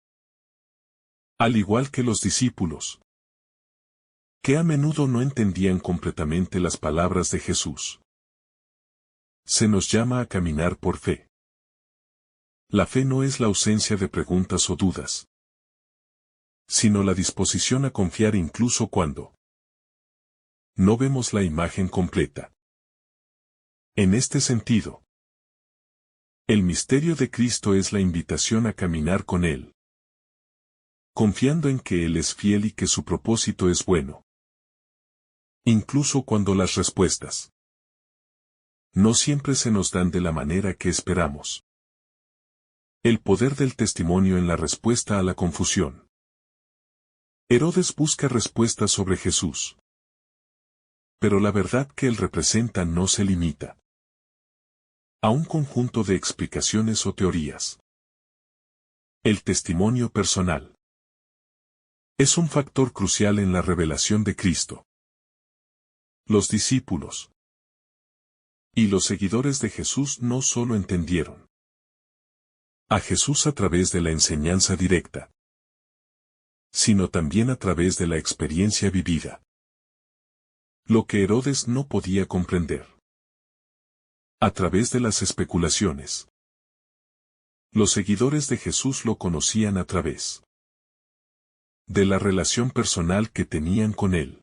Al igual que los discípulos, que a menudo no entendían completamente las palabras de Jesús, se nos llama a caminar por fe. La fe no es la ausencia de preguntas o dudas, sino la disposición a confiar incluso cuando no vemos la imagen completa. En este sentido, el misterio de Cristo es la invitación a caminar con Él, confiando en que Él es fiel y que su propósito es bueno, incluso cuando las respuestas no siempre se nos dan de la manera que esperamos. El poder del testimonio en la respuesta a la confusión. Herodes busca respuestas sobre Jesús, pero la verdad que él representa no se limita a un conjunto de explicaciones o teorías. El testimonio personal es un factor crucial en la revelación de Cristo. Los discípulos y los seguidores de Jesús no solo entendieron a Jesús a través de la enseñanza directa, sino también a través de la experiencia vivida. Lo que Herodes no podía comprender. A través de las especulaciones. Los seguidores de Jesús lo conocían a través de la relación personal que tenían con Él.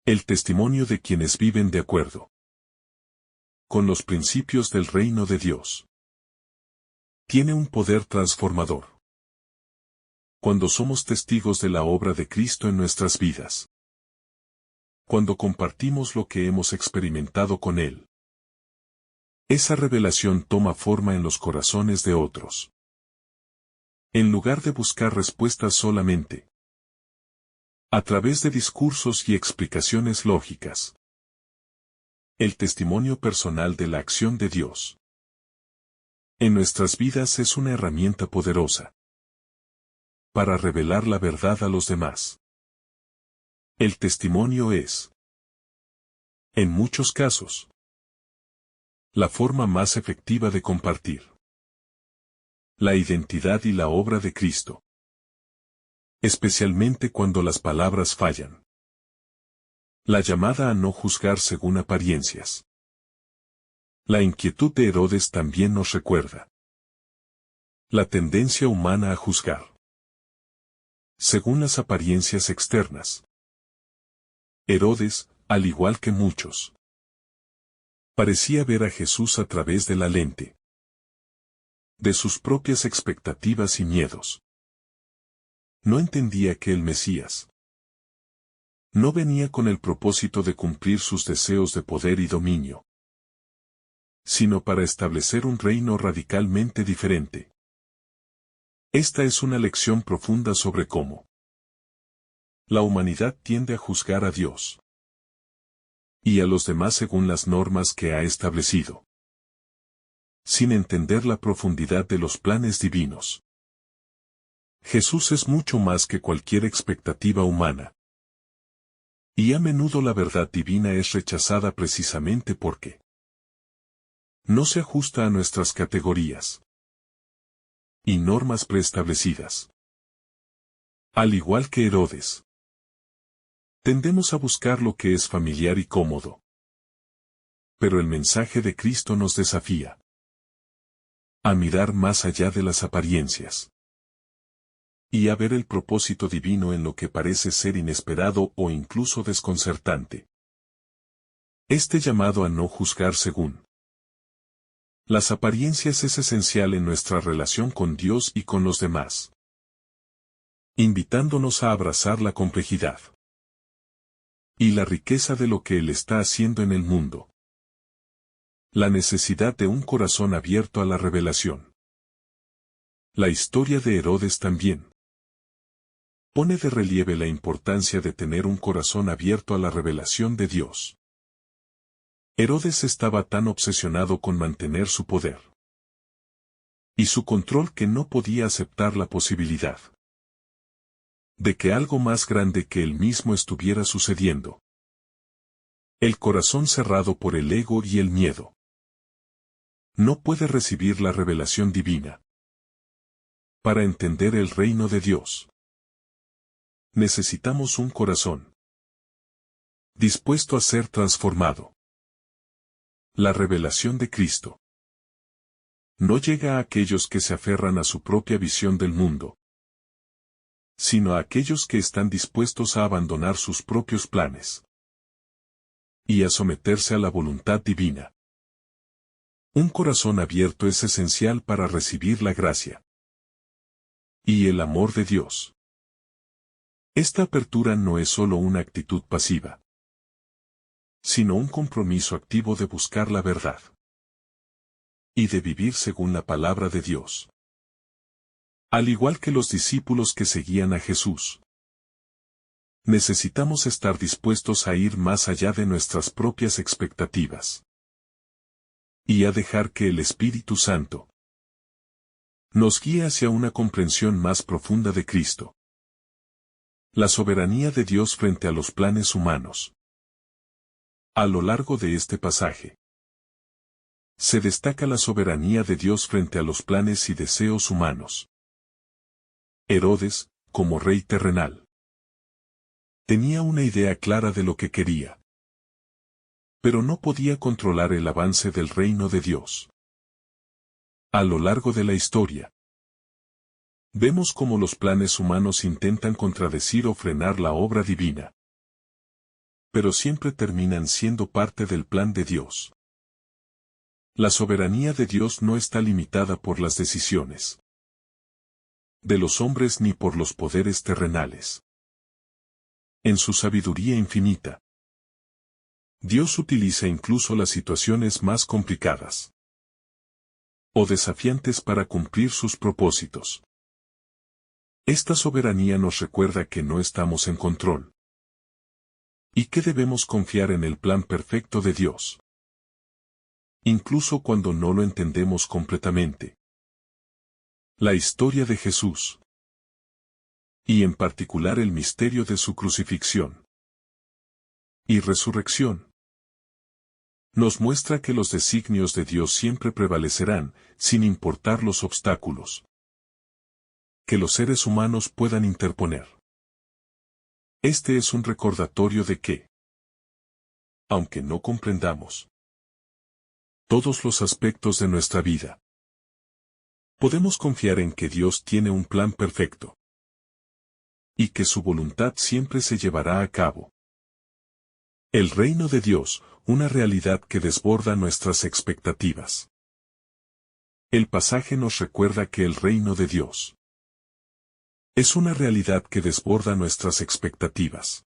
El testimonio de quienes viven de acuerdo con los principios del reino de Dios tiene un poder transformador. Cuando somos testigos de la obra de Cristo en nuestras vidas. Cuando compartimos lo que hemos experimentado con Él. Esa revelación toma forma en los corazones de otros. En lugar de buscar respuestas solamente a través de discursos y explicaciones lógicas. El testimonio personal de la acción de Dios en nuestras vidas es una herramienta poderosa para revelar la verdad a los demás. El testimonio es, en muchos casos, la forma más efectiva de compartir la identidad y la obra de Cristo, especialmente cuando las palabras fallan. La llamada a no juzgar según apariencias. La inquietud de Herodes también nos recuerda la tendencia humana a juzgar según las apariencias externas. Herodes, al igual que muchos, parecía ver a Jesús a través de la lente de sus propias expectativas y miedos. No entendía que el Mesías no venía con el propósito de cumplir sus deseos de poder y dominio, sino para establecer un reino radicalmente diferente. Esta es una lección profunda sobre cómo la humanidad tiende a juzgar a Dios y a los demás según las normas que ha establecido, sin entender la profundidad de los planes divinos. Jesús es mucho más que cualquier expectativa humana. Y a menudo la verdad divina es rechazada precisamente porque no se ajusta a nuestras categorías y normas preestablecidas. Al igual que Herodes, tendemos a buscar lo que es familiar y cómodo. Pero el mensaje de Cristo nos desafía a mirar más allá de las apariencias y a ver el propósito divino en lo que parece ser inesperado o incluso desconcertante. Este llamado a no juzgar según las apariencias es esencial en nuestra relación con Dios y con los demás, invitándonos a abrazar la complejidad y la riqueza de lo que Él está haciendo en el mundo. La necesidad de un corazón abierto a la revelación. La historia de Herodes también pone de relieve la importancia de tener un corazón abierto a la revelación de Dios. Herodes estaba tan obsesionado con mantener su poder y su control que no podía aceptar la posibilidad de que algo más grande que él mismo estuviera sucediendo. El corazón cerrado por el ego y el miedo no puede recibir la revelación divina. Para entender el reino de Dios, necesitamos un corazón dispuesto a ser transformado. La revelación de Cristo no llega a aquellos que se aferran a su propia visión del mundo, sino a aquellos que están dispuestos a abandonar sus propios planes y a someterse a la voluntad divina. Un corazón abierto es esencial para recibir la gracia y el amor de Dios. Esta apertura no es solo una actitud pasiva, sino un compromiso activo de buscar la verdad y de vivir según la palabra de Dios. Al igual que los discípulos que seguían a Jesús, necesitamos estar dispuestos a ir más allá de nuestras propias expectativas y a dejar que el Espíritu Santo nos guíe hacia una comprensión más profunda de Cristo. La soberanía de Dios frente a los planes humanos. A lo largo de este pasaje, se destaca la soberanía de Dios frente a los planes y deseos humanos. Herodes, como rey terrenal, tenía una idea clara de lo que quería, pero no podía controlar el avance del reino de Dios. A lo largo de la historia, vemos cómo los planes humanos intentan contradecir o frenar la obra divina, pero siempre terminan siendo parte del plan de Dios. La soberanía de Dios no está limitada por las decisiones de los hombres ni por los poderes terrenales. En su sabiduría infinita, Dios utiliza incluso las situaciones más complicadas o desafiantes para cumplir sus propósitos. Esta soberanía nos recuerda que no estamos en control y que debemos confiar en el plan perfecto de Dios, incluso cuando no lo entendemos completamente. La historia de Jesús y en particular el misterio de su crucifixión y resurrección, nos muestra que los designios de Dios siempre prevalecerán, sin importar los obstáculos que los seres humanos puedan interponer. Este es un recordatorio de que, aunque no comprendamos todos los aspectos de nuestra vida, podemos confiar en que Dios tiene un plan perfecto y que su voluntad siempre se llevará a cabo. El reino de Dios, una realidad que desborda nuestras expectativas. El pasaje nos recuerda que el reino de Dios es una realidad que desborda nuestras expectativas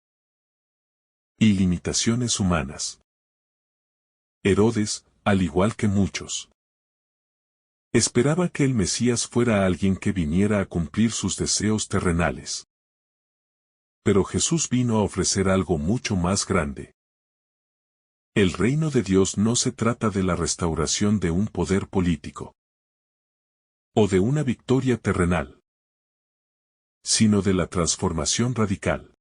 y limitaciones humanas. Herodes, al igual que muchos, esperaba que el Mesías fuera alguien que viniera a cumplir sus deseos terrenales. Pero Jesús vino a ofrecer algo mucho más grande. El reino de Dios no se trata de la restauración de un poder político o de una victoria terrenal, sino de la transformación radical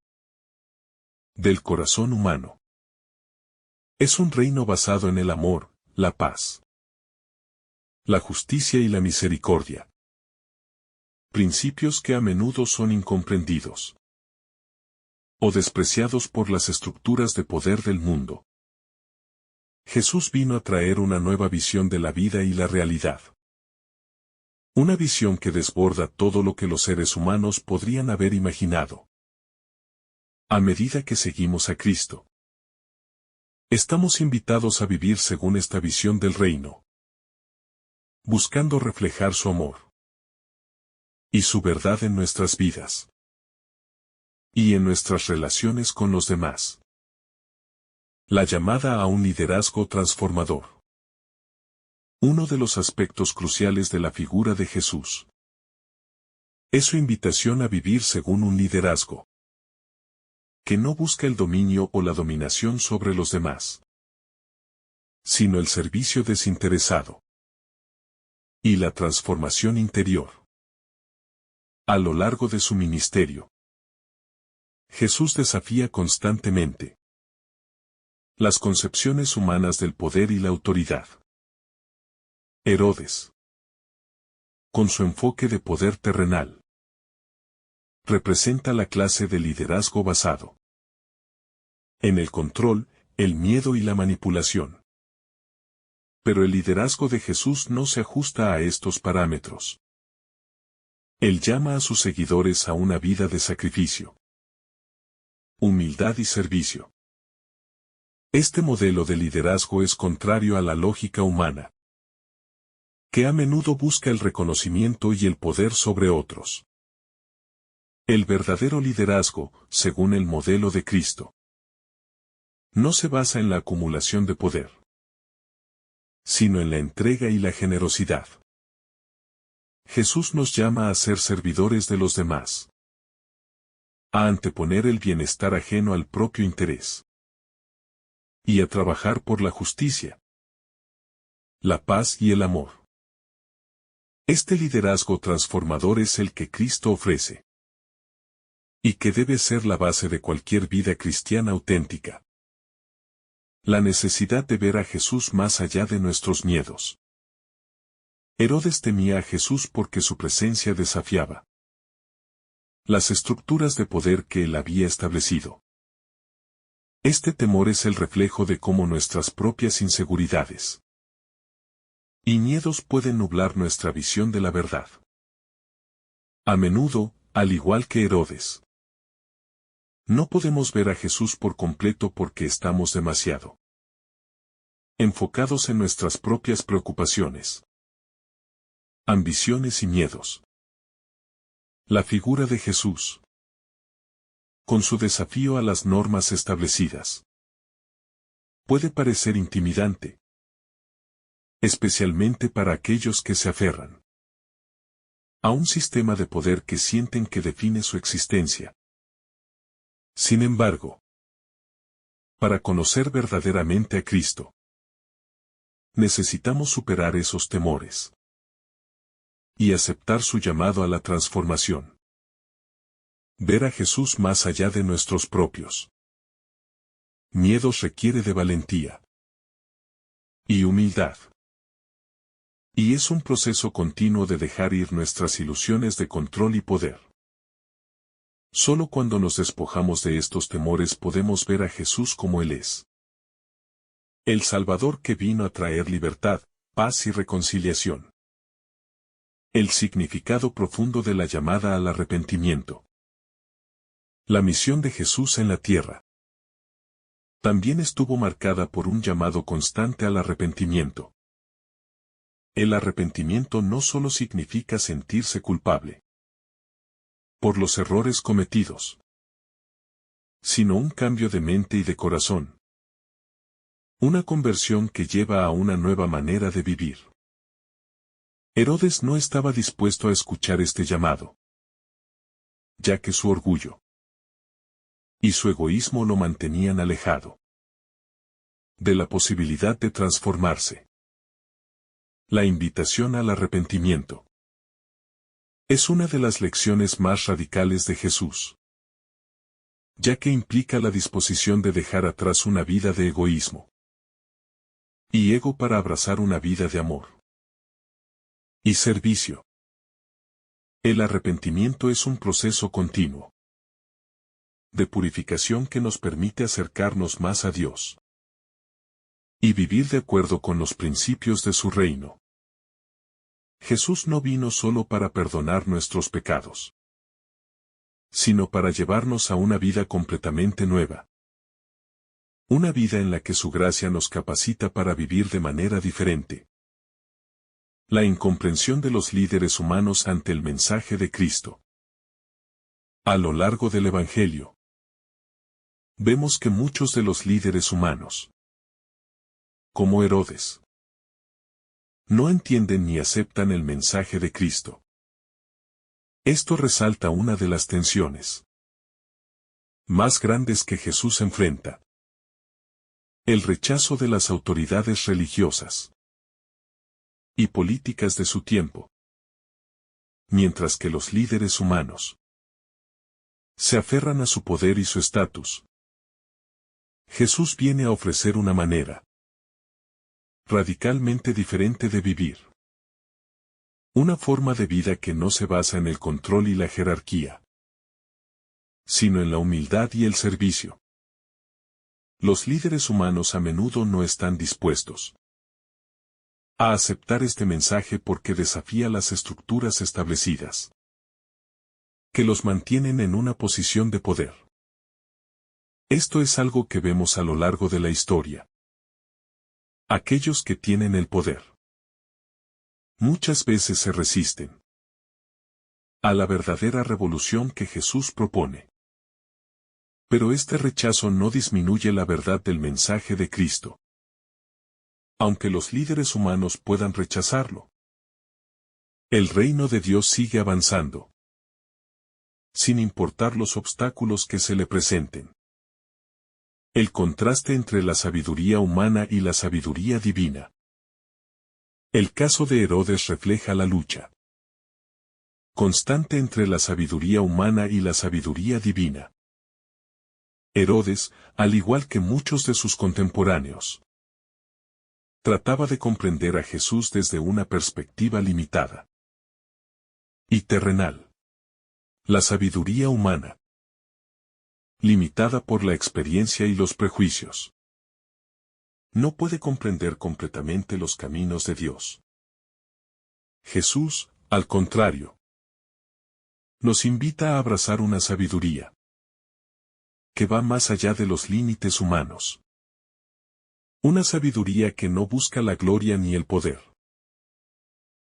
del corazón humano. Es un reino basado en el amor, la paz, la justicia y la misericordia. Principios que a menudo son incomprendidos o despreciados por las estructuras de poder del mundo. Jesús vino a traer una nueva visión de la vida y la realidad. Una visión que desborda todo lo que los seres humanos podrían haber imaginado. A medida que seguimos a Cristo, estamos invitados a vivir según esta visión del reino, buscando reflejar su amor y su verdad en nuestras vidas y en nuestras relaciones con los demás. La llamada a un liderazgo transformador. Uno de los aspectos cruciales de la figura de Jesús es su invitación a vivir según un liderazgo que no busca el dominio o la dominación sobre los demás, sino el servicio desinteresado y la transformación interior. A lo largo de su ministerio, Jesús desafía constantemente las concepciones humanas del poder y la autoridad. Herodes, con su enfoque de poder terrenal, representa la clase de liderazgo basado en el control, el miedo y la manipulación. Pero el liderazgo de Jesús no se ajusta a estos parámetros. Él llama a sus seguidores a una vida de sacrificio, humildad y servicio. Este modelo de liderazgo es contrario a la lógica humana, que a menudo busca el reconocimiento y el poder sobre otros. El verdadero liderazgo, según el modelo de Cristo, no se basa en la acumulación de poder, sino en la entrega y la generosidad. Jesús nos llama a ser servidores de los demás, a anteponer el bienestar ajeno al propio interés, y a trabajar por la justicia, la paz y el amor. Este liderazgo transformador es el que Cristo ofrece, y que debe ser la base de cualquier vida cristiana auténtica. La necesidad de ver a Jesús más allá de nuestros miedos. Herodes temía a Jesús porque su presencia desafiaba las estructuras de poder que él había establecido. Este temor es el reflejo de cómo nuestras propias inseguridades y miedos pueden nublar nuestra visión de la verdad. A menudo, al igual que Herodes, no podemos ver a Jesús por completo porque estamos demasiado enfocados en nuestras propias preocupaciones, ambiciones y miedos. La figura de Jesús, con su desafío a las normas establecidas, puede parecer intimidante, especialmente para aquellos que se aferran a un sistema de poder que sienten que define su existencia. Sin embargo, para conocer verdaderamente a Cristo, necesitamos superar esos temores y aceptar su llamado a la transformación. Ver a Jesús más allá de nuestros propios miedos requiere de valentía y humildad. Y es un proceso continuo de dejar ir nuestras ilusiones de control y poder. Solo cuando nos despojamos de estos temores podemos ver a Jesús como Él es. El Salvador que vino a traer libertad, paz y reconciliación. El significado profundo de la llamada al arrepentimiento. La misión de Jesús en la tierra también estuvo marcada por un llamado constante al arrepentimiento. El arrepentimiento no solo significa sentirse culpable por los errores cometidos, sino un cambio de mente y de corazón. Una conversión que lleva a una nueva manera de vivir. Herodes no estaba dispuesto a escuchar este llamado, ya que su orgullo y su egoísmo lo mantenían alejado de la posibilidad de transformarse. La invitación al arrepentimiento es una de las lecciones más radicales de Jesús, ya que implica la disposición de dejar atrás una vida de egoísmo y ego para abrazar una vida de amor y servicio. El arrepentimiento es un proceso continuo de purificación que nos permite acercarnos más a Dios y vivir de acuerdo con los principios de su reino. Jesús no vino solo para perdonar nuestros pecados, sino para llevarnos a una vida completamente nueva. Una vida en la que su gracia nos capacita para vivir de manera diferente. La incomprensión de los líderes humanos ante el mensaje de Cristo. A lo largo del Evangelio, vemos que muchos de los líderes humanos, como Herodes, no entienden ni aceptan el mensaje de Cristo. Esto resalta una de las tensiones más grandes que Jesús enfrenta. El rechazo de las autoridades religiosas y políticas de su tiempo. Mientras que los líderes humanos se aferran a su poder y su estatus. Jesús viene a ofrecer una manera radicalmente diferente de vivir. Una forma de vida que no se basa en el control y la jerarquía, sino en la humildad y el servicio. Los líderes humanos a menudo no están dispuestos a aceptar este mensaje porque desafía las estructuras establecidas, que los mantienen en una posición de poder. Esto es algo que vemos a lo largo de la historia. Aquellos que tienen el poder muchas veces se resisten a la verdadera revolución que Jesús propone. Pero este rechazo no disminuye la verdad del mensaje de Cristo. Aunque los líderes humanos puedan rechazarlo, el reino de Dios sigue avanzando, sin importar los obstáculos que se le presenten. El contraste entre la sabiduría humana y la sabiduría divina. El caso de Herodes refleja la lucha constante entre la sabiduría humana y la sabiduría divina. Herodes, al igual que muchos de sus contemporáneos, trataba de comprender a Jesús desde una perspectiva limitada y terrenal. La sabiduría humana, limitada por la experiencia y los prejuicios, no puede comprender completamente los caminos de Dios. Jesús, al contrario, nos invita a abrazar una sabiduría que va más allá de los límites humanos. Una sabiduría que no busca la gloria ni el poder,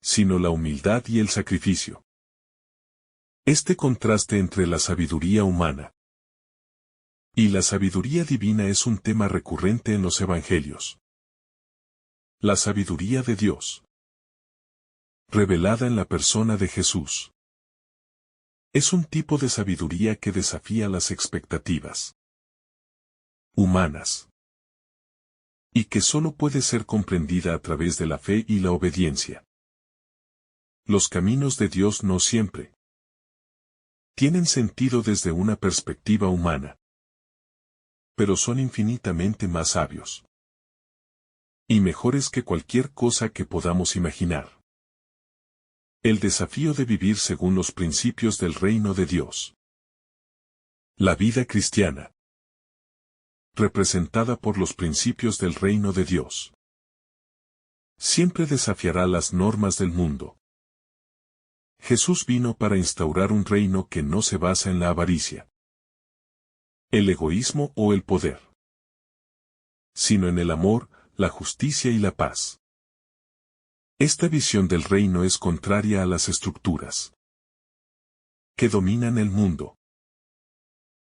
sino la humildad y el sacrificio. Este contraste entre la sabiduría humana y la sabiduría divina es un tema recurrente en los evangelios. La sabiduría de Dios, revelada en la persona de Jesús, es un tipo de sabiduría que desafía las expectativas humanas y que solo puede ser comprendida a través de la fe y la obediencia. Los caminos de Dios no siempre Tienen sentido desde una perspectiva humana, pero son infinitamente más sabios y mejores que cualquier cosa que podamos imaginar. El desafío de vivir según los principios del reino de Dios. La vida cristiana, representada por los principios del reino de Dios, siempre desafiará las normas del mundo. Jesús vino para instaurar un reino que no se basa en la avaricia, el egoísmo o el poder, sino en el amor, la justicia y la paz. Esta visión del reino es contraria a las estructuras que dominan el mundo.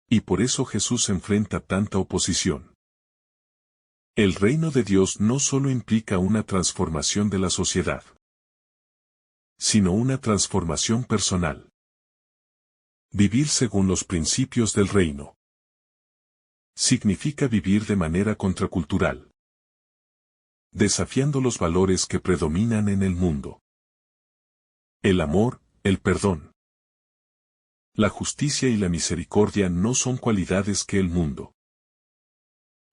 Y por eso Jesús enfrenta tanta oposición. El reino de Dios no solo implica una transformación de la sociedad, sino una transformación personal. Vivir según los principios del reino significa vivir de manera contracultural, desafiando los valores que predominan en el mundo. El amor, el perdón, la justicia y la misericordia no son cualidades que el mundo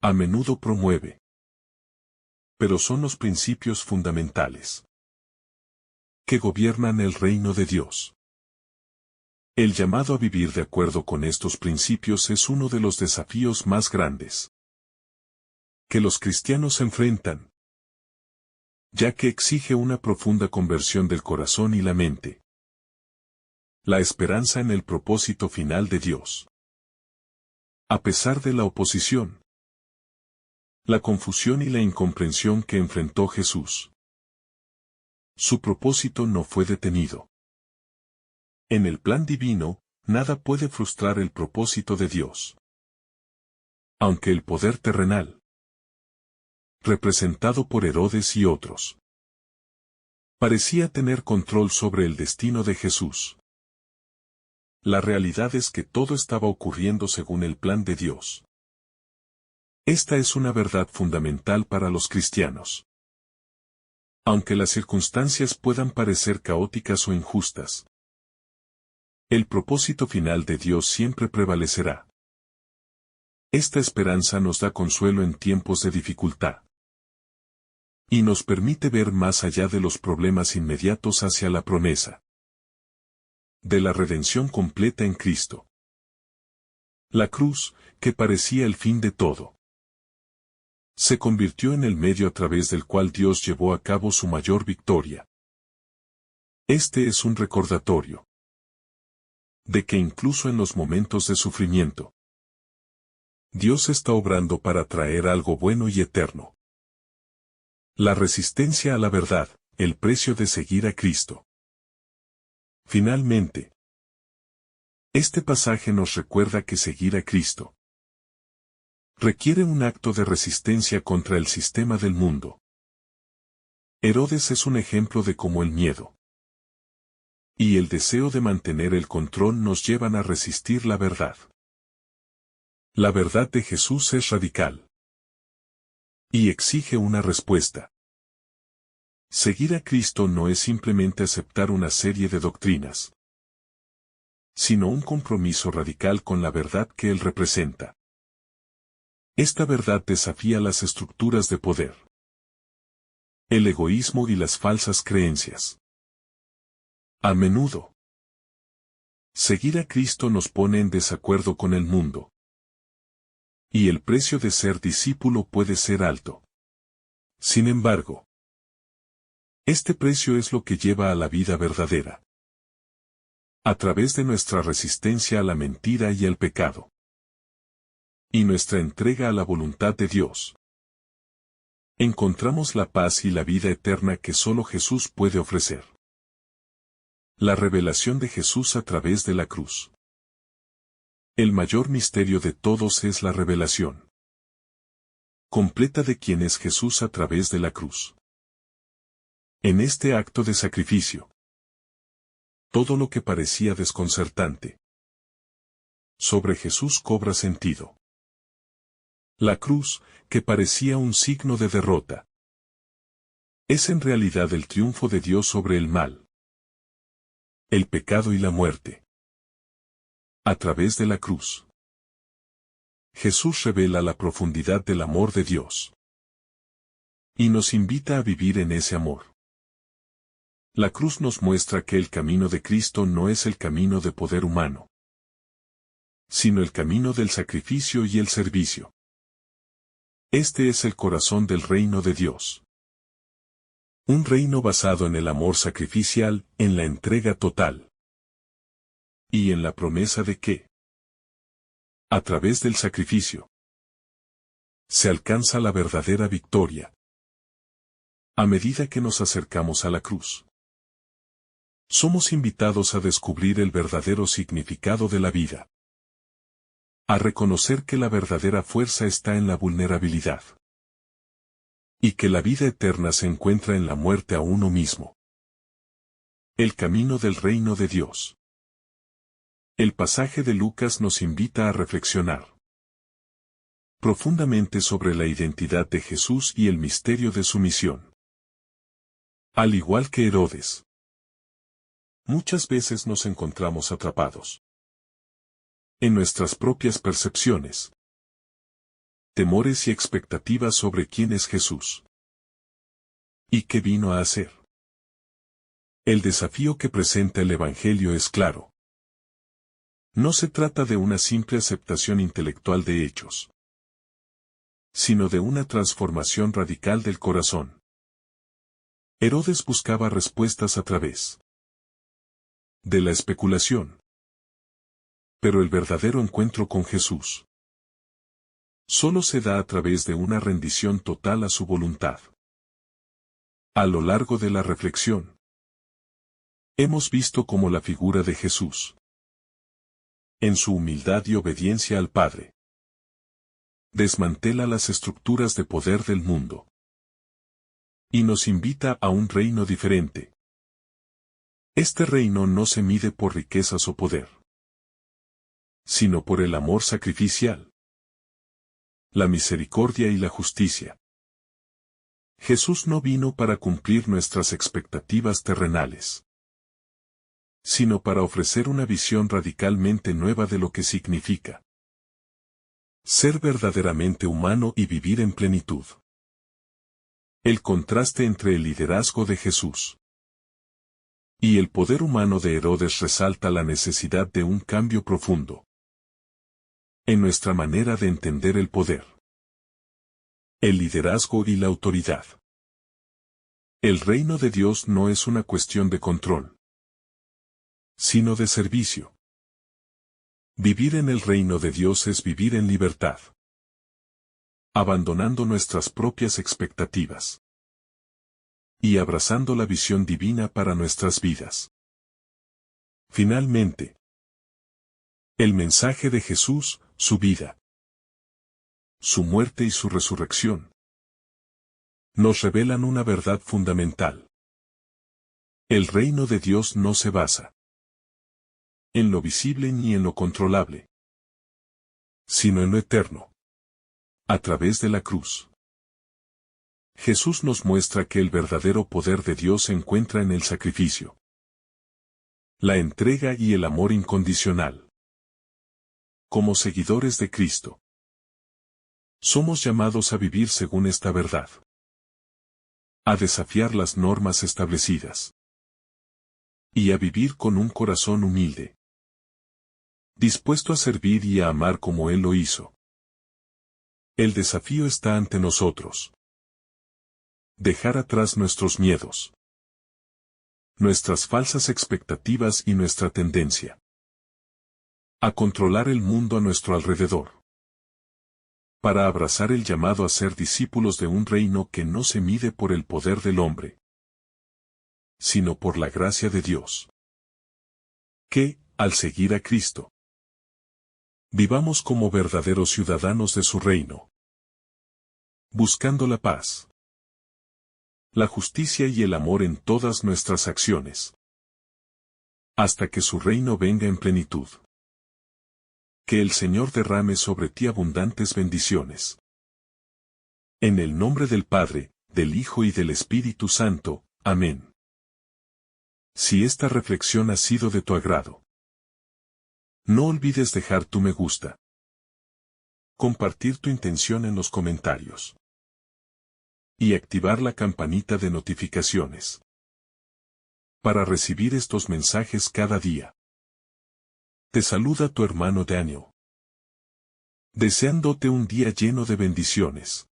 a menudo promueve, pero son los principios fundamentales que gobiernan el reino de Dios. El llamado a vivir de acuerdo con estos principios es uno de los desafíos más grandes que los cristianos enfrentan, ya que exige una profunda conversión del corazón y la mente. La esperanza en el propósito final de Dios. A pesar de la oposición, la confusión y la incomprensión que enfrentó Jesús, su propósito no fue detenido. En el plan divino, nada puede frustrar el propósito de Dios. Aunque el poder terrenal, representado por Herodes y otros, parecía tener control sobre el destino de Jesús, la realidad es que todo estaba ocurriendo según el plan de Dios. Esta es una verdad fundamental para los cristianos. Aunque las circunstancias puedan parecer caóticas o injustas, el propósito final de Dios siempre prevalecerá. Esta esperanza nos da consuelo en tiempos de dificultad y nos permite ver más allá de los problemas inmediatos hacia la promesa de la redención completa en Cristo. La cruz, que parecía el fin de todo, se convirtió en el medio a través del cual Dios llevó a cabo su mayor victoria. Este es un recordatorio de que incluso en los momentos de sufrimiento, Dios está obrando para traer algo bueno y eterno. La resistencia a la verdad, el precio de seguir a Cristo. Finalmente, este pasaje nos recuerda que seguir a Cristo requiere un acto de resistencia contra el sistema del mundo. Herodes es un ejemplo de cómo el miedo y el deseo de mantener el control nos llevan a resistir la verdad. La verdad de Jesús es radical y exige una respuesta. Seguir a Cristo no es simplemente aceptar una serie de doctrinas, sino un compromiso radical con la verdad que Él representa. Esta verdad desafía las estructuras de poder, el egoísmo y las falsas creencias. A menudo, seguir a Cristo nos pone en desacuerdo con el mundo, y el precio de ser discípulo puede ser alto. Sin embargo, este precio es lo que lleva a la vida verdadera, a través de nuestra resistencia a la mentira y al pecado, y nuestra entrega a la voluntad de Dios. Encontramos la paz y la vida eterna que solo Jesús puede ofrecer. La revelación de Jesús a través de la cruz. El mayor misterio de todos es la revelación completa de quién es Jesús a través de la cruz. En este acto de sacrificio, todo lo que parecía desconcertante sobre Jesús cobra sentido. La cruz, que parecía un signo de derrota, es en realidad el triunfo de Dios sobre el mal, el pecado y la muerte. A través de la cruz, Jesús revela la profundidad del amor de Dios y nos invita a vivir en ese amor. La cruz nos muestra que el camino de Cristo no es el camino de poder humano, sino el camino del sacrificio y el servicio. Este es el corazón del reino de Dios. Un reino basado en el amor sacrificial, en la entrega total. Y en la promesa de que, a través del sacrificio, se alcanza la verdadera victoria. A medida que nos acercamos a la cruz, somos invitados a descubrir el verdadero significado de la vida. A reconocer que la verdadera fuerza está en la vulnerabilidad. Y que la vida eterna se encuentra en la muerte a uno mismo. El camino del reino de Dios. El pasaje de Lucas nos invita a reflexionar profundamente sobre la identidad de Jesús y el misterio de su misión. Al igual que Herodes, muchas veces nos encontramos atrapados en nuestras propias percepciones, temores y expectativas sobre quién es Jesús y qué vino a hacer. El desafío que presenta el Evangelio es claro. No se trata de una simple aceptación intelectual de hechos, sino de una transformación radical del corazón. Herodes buscaba respuestas a través de la especulación. Pero el verdadero encuentro con Jesús solo se da a través de una rendición total a su voluntad. A lo largo de la reflexión, hemos visto cómo la figura de Jesús, en su humildad y obediencia al Padre, desmantela las estructuras de poder del mundo y nos invita a un reino diferente. Este reino no se mide por riquezas o poder, sino por el amor sacrificial, la misericordia y la justicia. Jesús no vino para cumplir nuestras expectativas terrenales, sino para ofrecer una visión radicalmente nueva de lo que significa ser verdaderamente humano y vivir en plenitud. El contraste entre el liderazgo de Jesús y el poder humano de Herodes resalta la necesidad de un cambio profundo en nuestra manera de entender el poder, el liderazgo y la autoridad. El reino de Dios no es una cuestión de control, sino de servicio. Vivir en el reino de Dios es vivir en libertad, abandonando nuestras propias expectativas y abrazando la visión divina para nuestras vidas. Finalmente, el mensaje de Jesús, su vida, su muerte y su resurrección, nos revelan una verdad fundamental. El reino de Dios no se basa en lo visible ni en lo controlable, sino en lo eterno, a través de la cruz. Jesús nos muestra que el verdadero poder de Dios se encuentra en el sacrificio, la entrega y el amor incondicional. Como seguidores de Cristo, somos llamados a vivir según esta verdad, a desafiar las normas establecidas y a vivir con un corazón humilde, dispuesto a servir y a amar como Él lo hizo. El desafío está ante nosotros. Dejar atrás nuestros miedos, nuestras falsas expectativas y nuestra tendencia a controlar el mundo a nuestro alrededor, para abrazar el llamado a ser discípulos de un reino que no se mide por el poder del hombre, sino por la gracia de Dios. Que, al seguir a Cristo, vivamos como verdaderos ciudadanos de su reino, buscando la paz, la justicia y el amor en todas nuestras acciones, hasta que su reino venga en plenitud. Que el Señor derrame sobre ti abundantes bendiciones. En el nombre del Padre, del Hijo y del Espíritu Santo. Amén. Si esta reflexión ha sido de tu agrado, No olvides dejar tu me gusta. Compartir tu intención en los comentarios. Y activar la campanita de notificaciones. Para recibir estos mensajes cada día. Te saluda tu hermano Daniel. Deseándote un día lleno de bendiciones.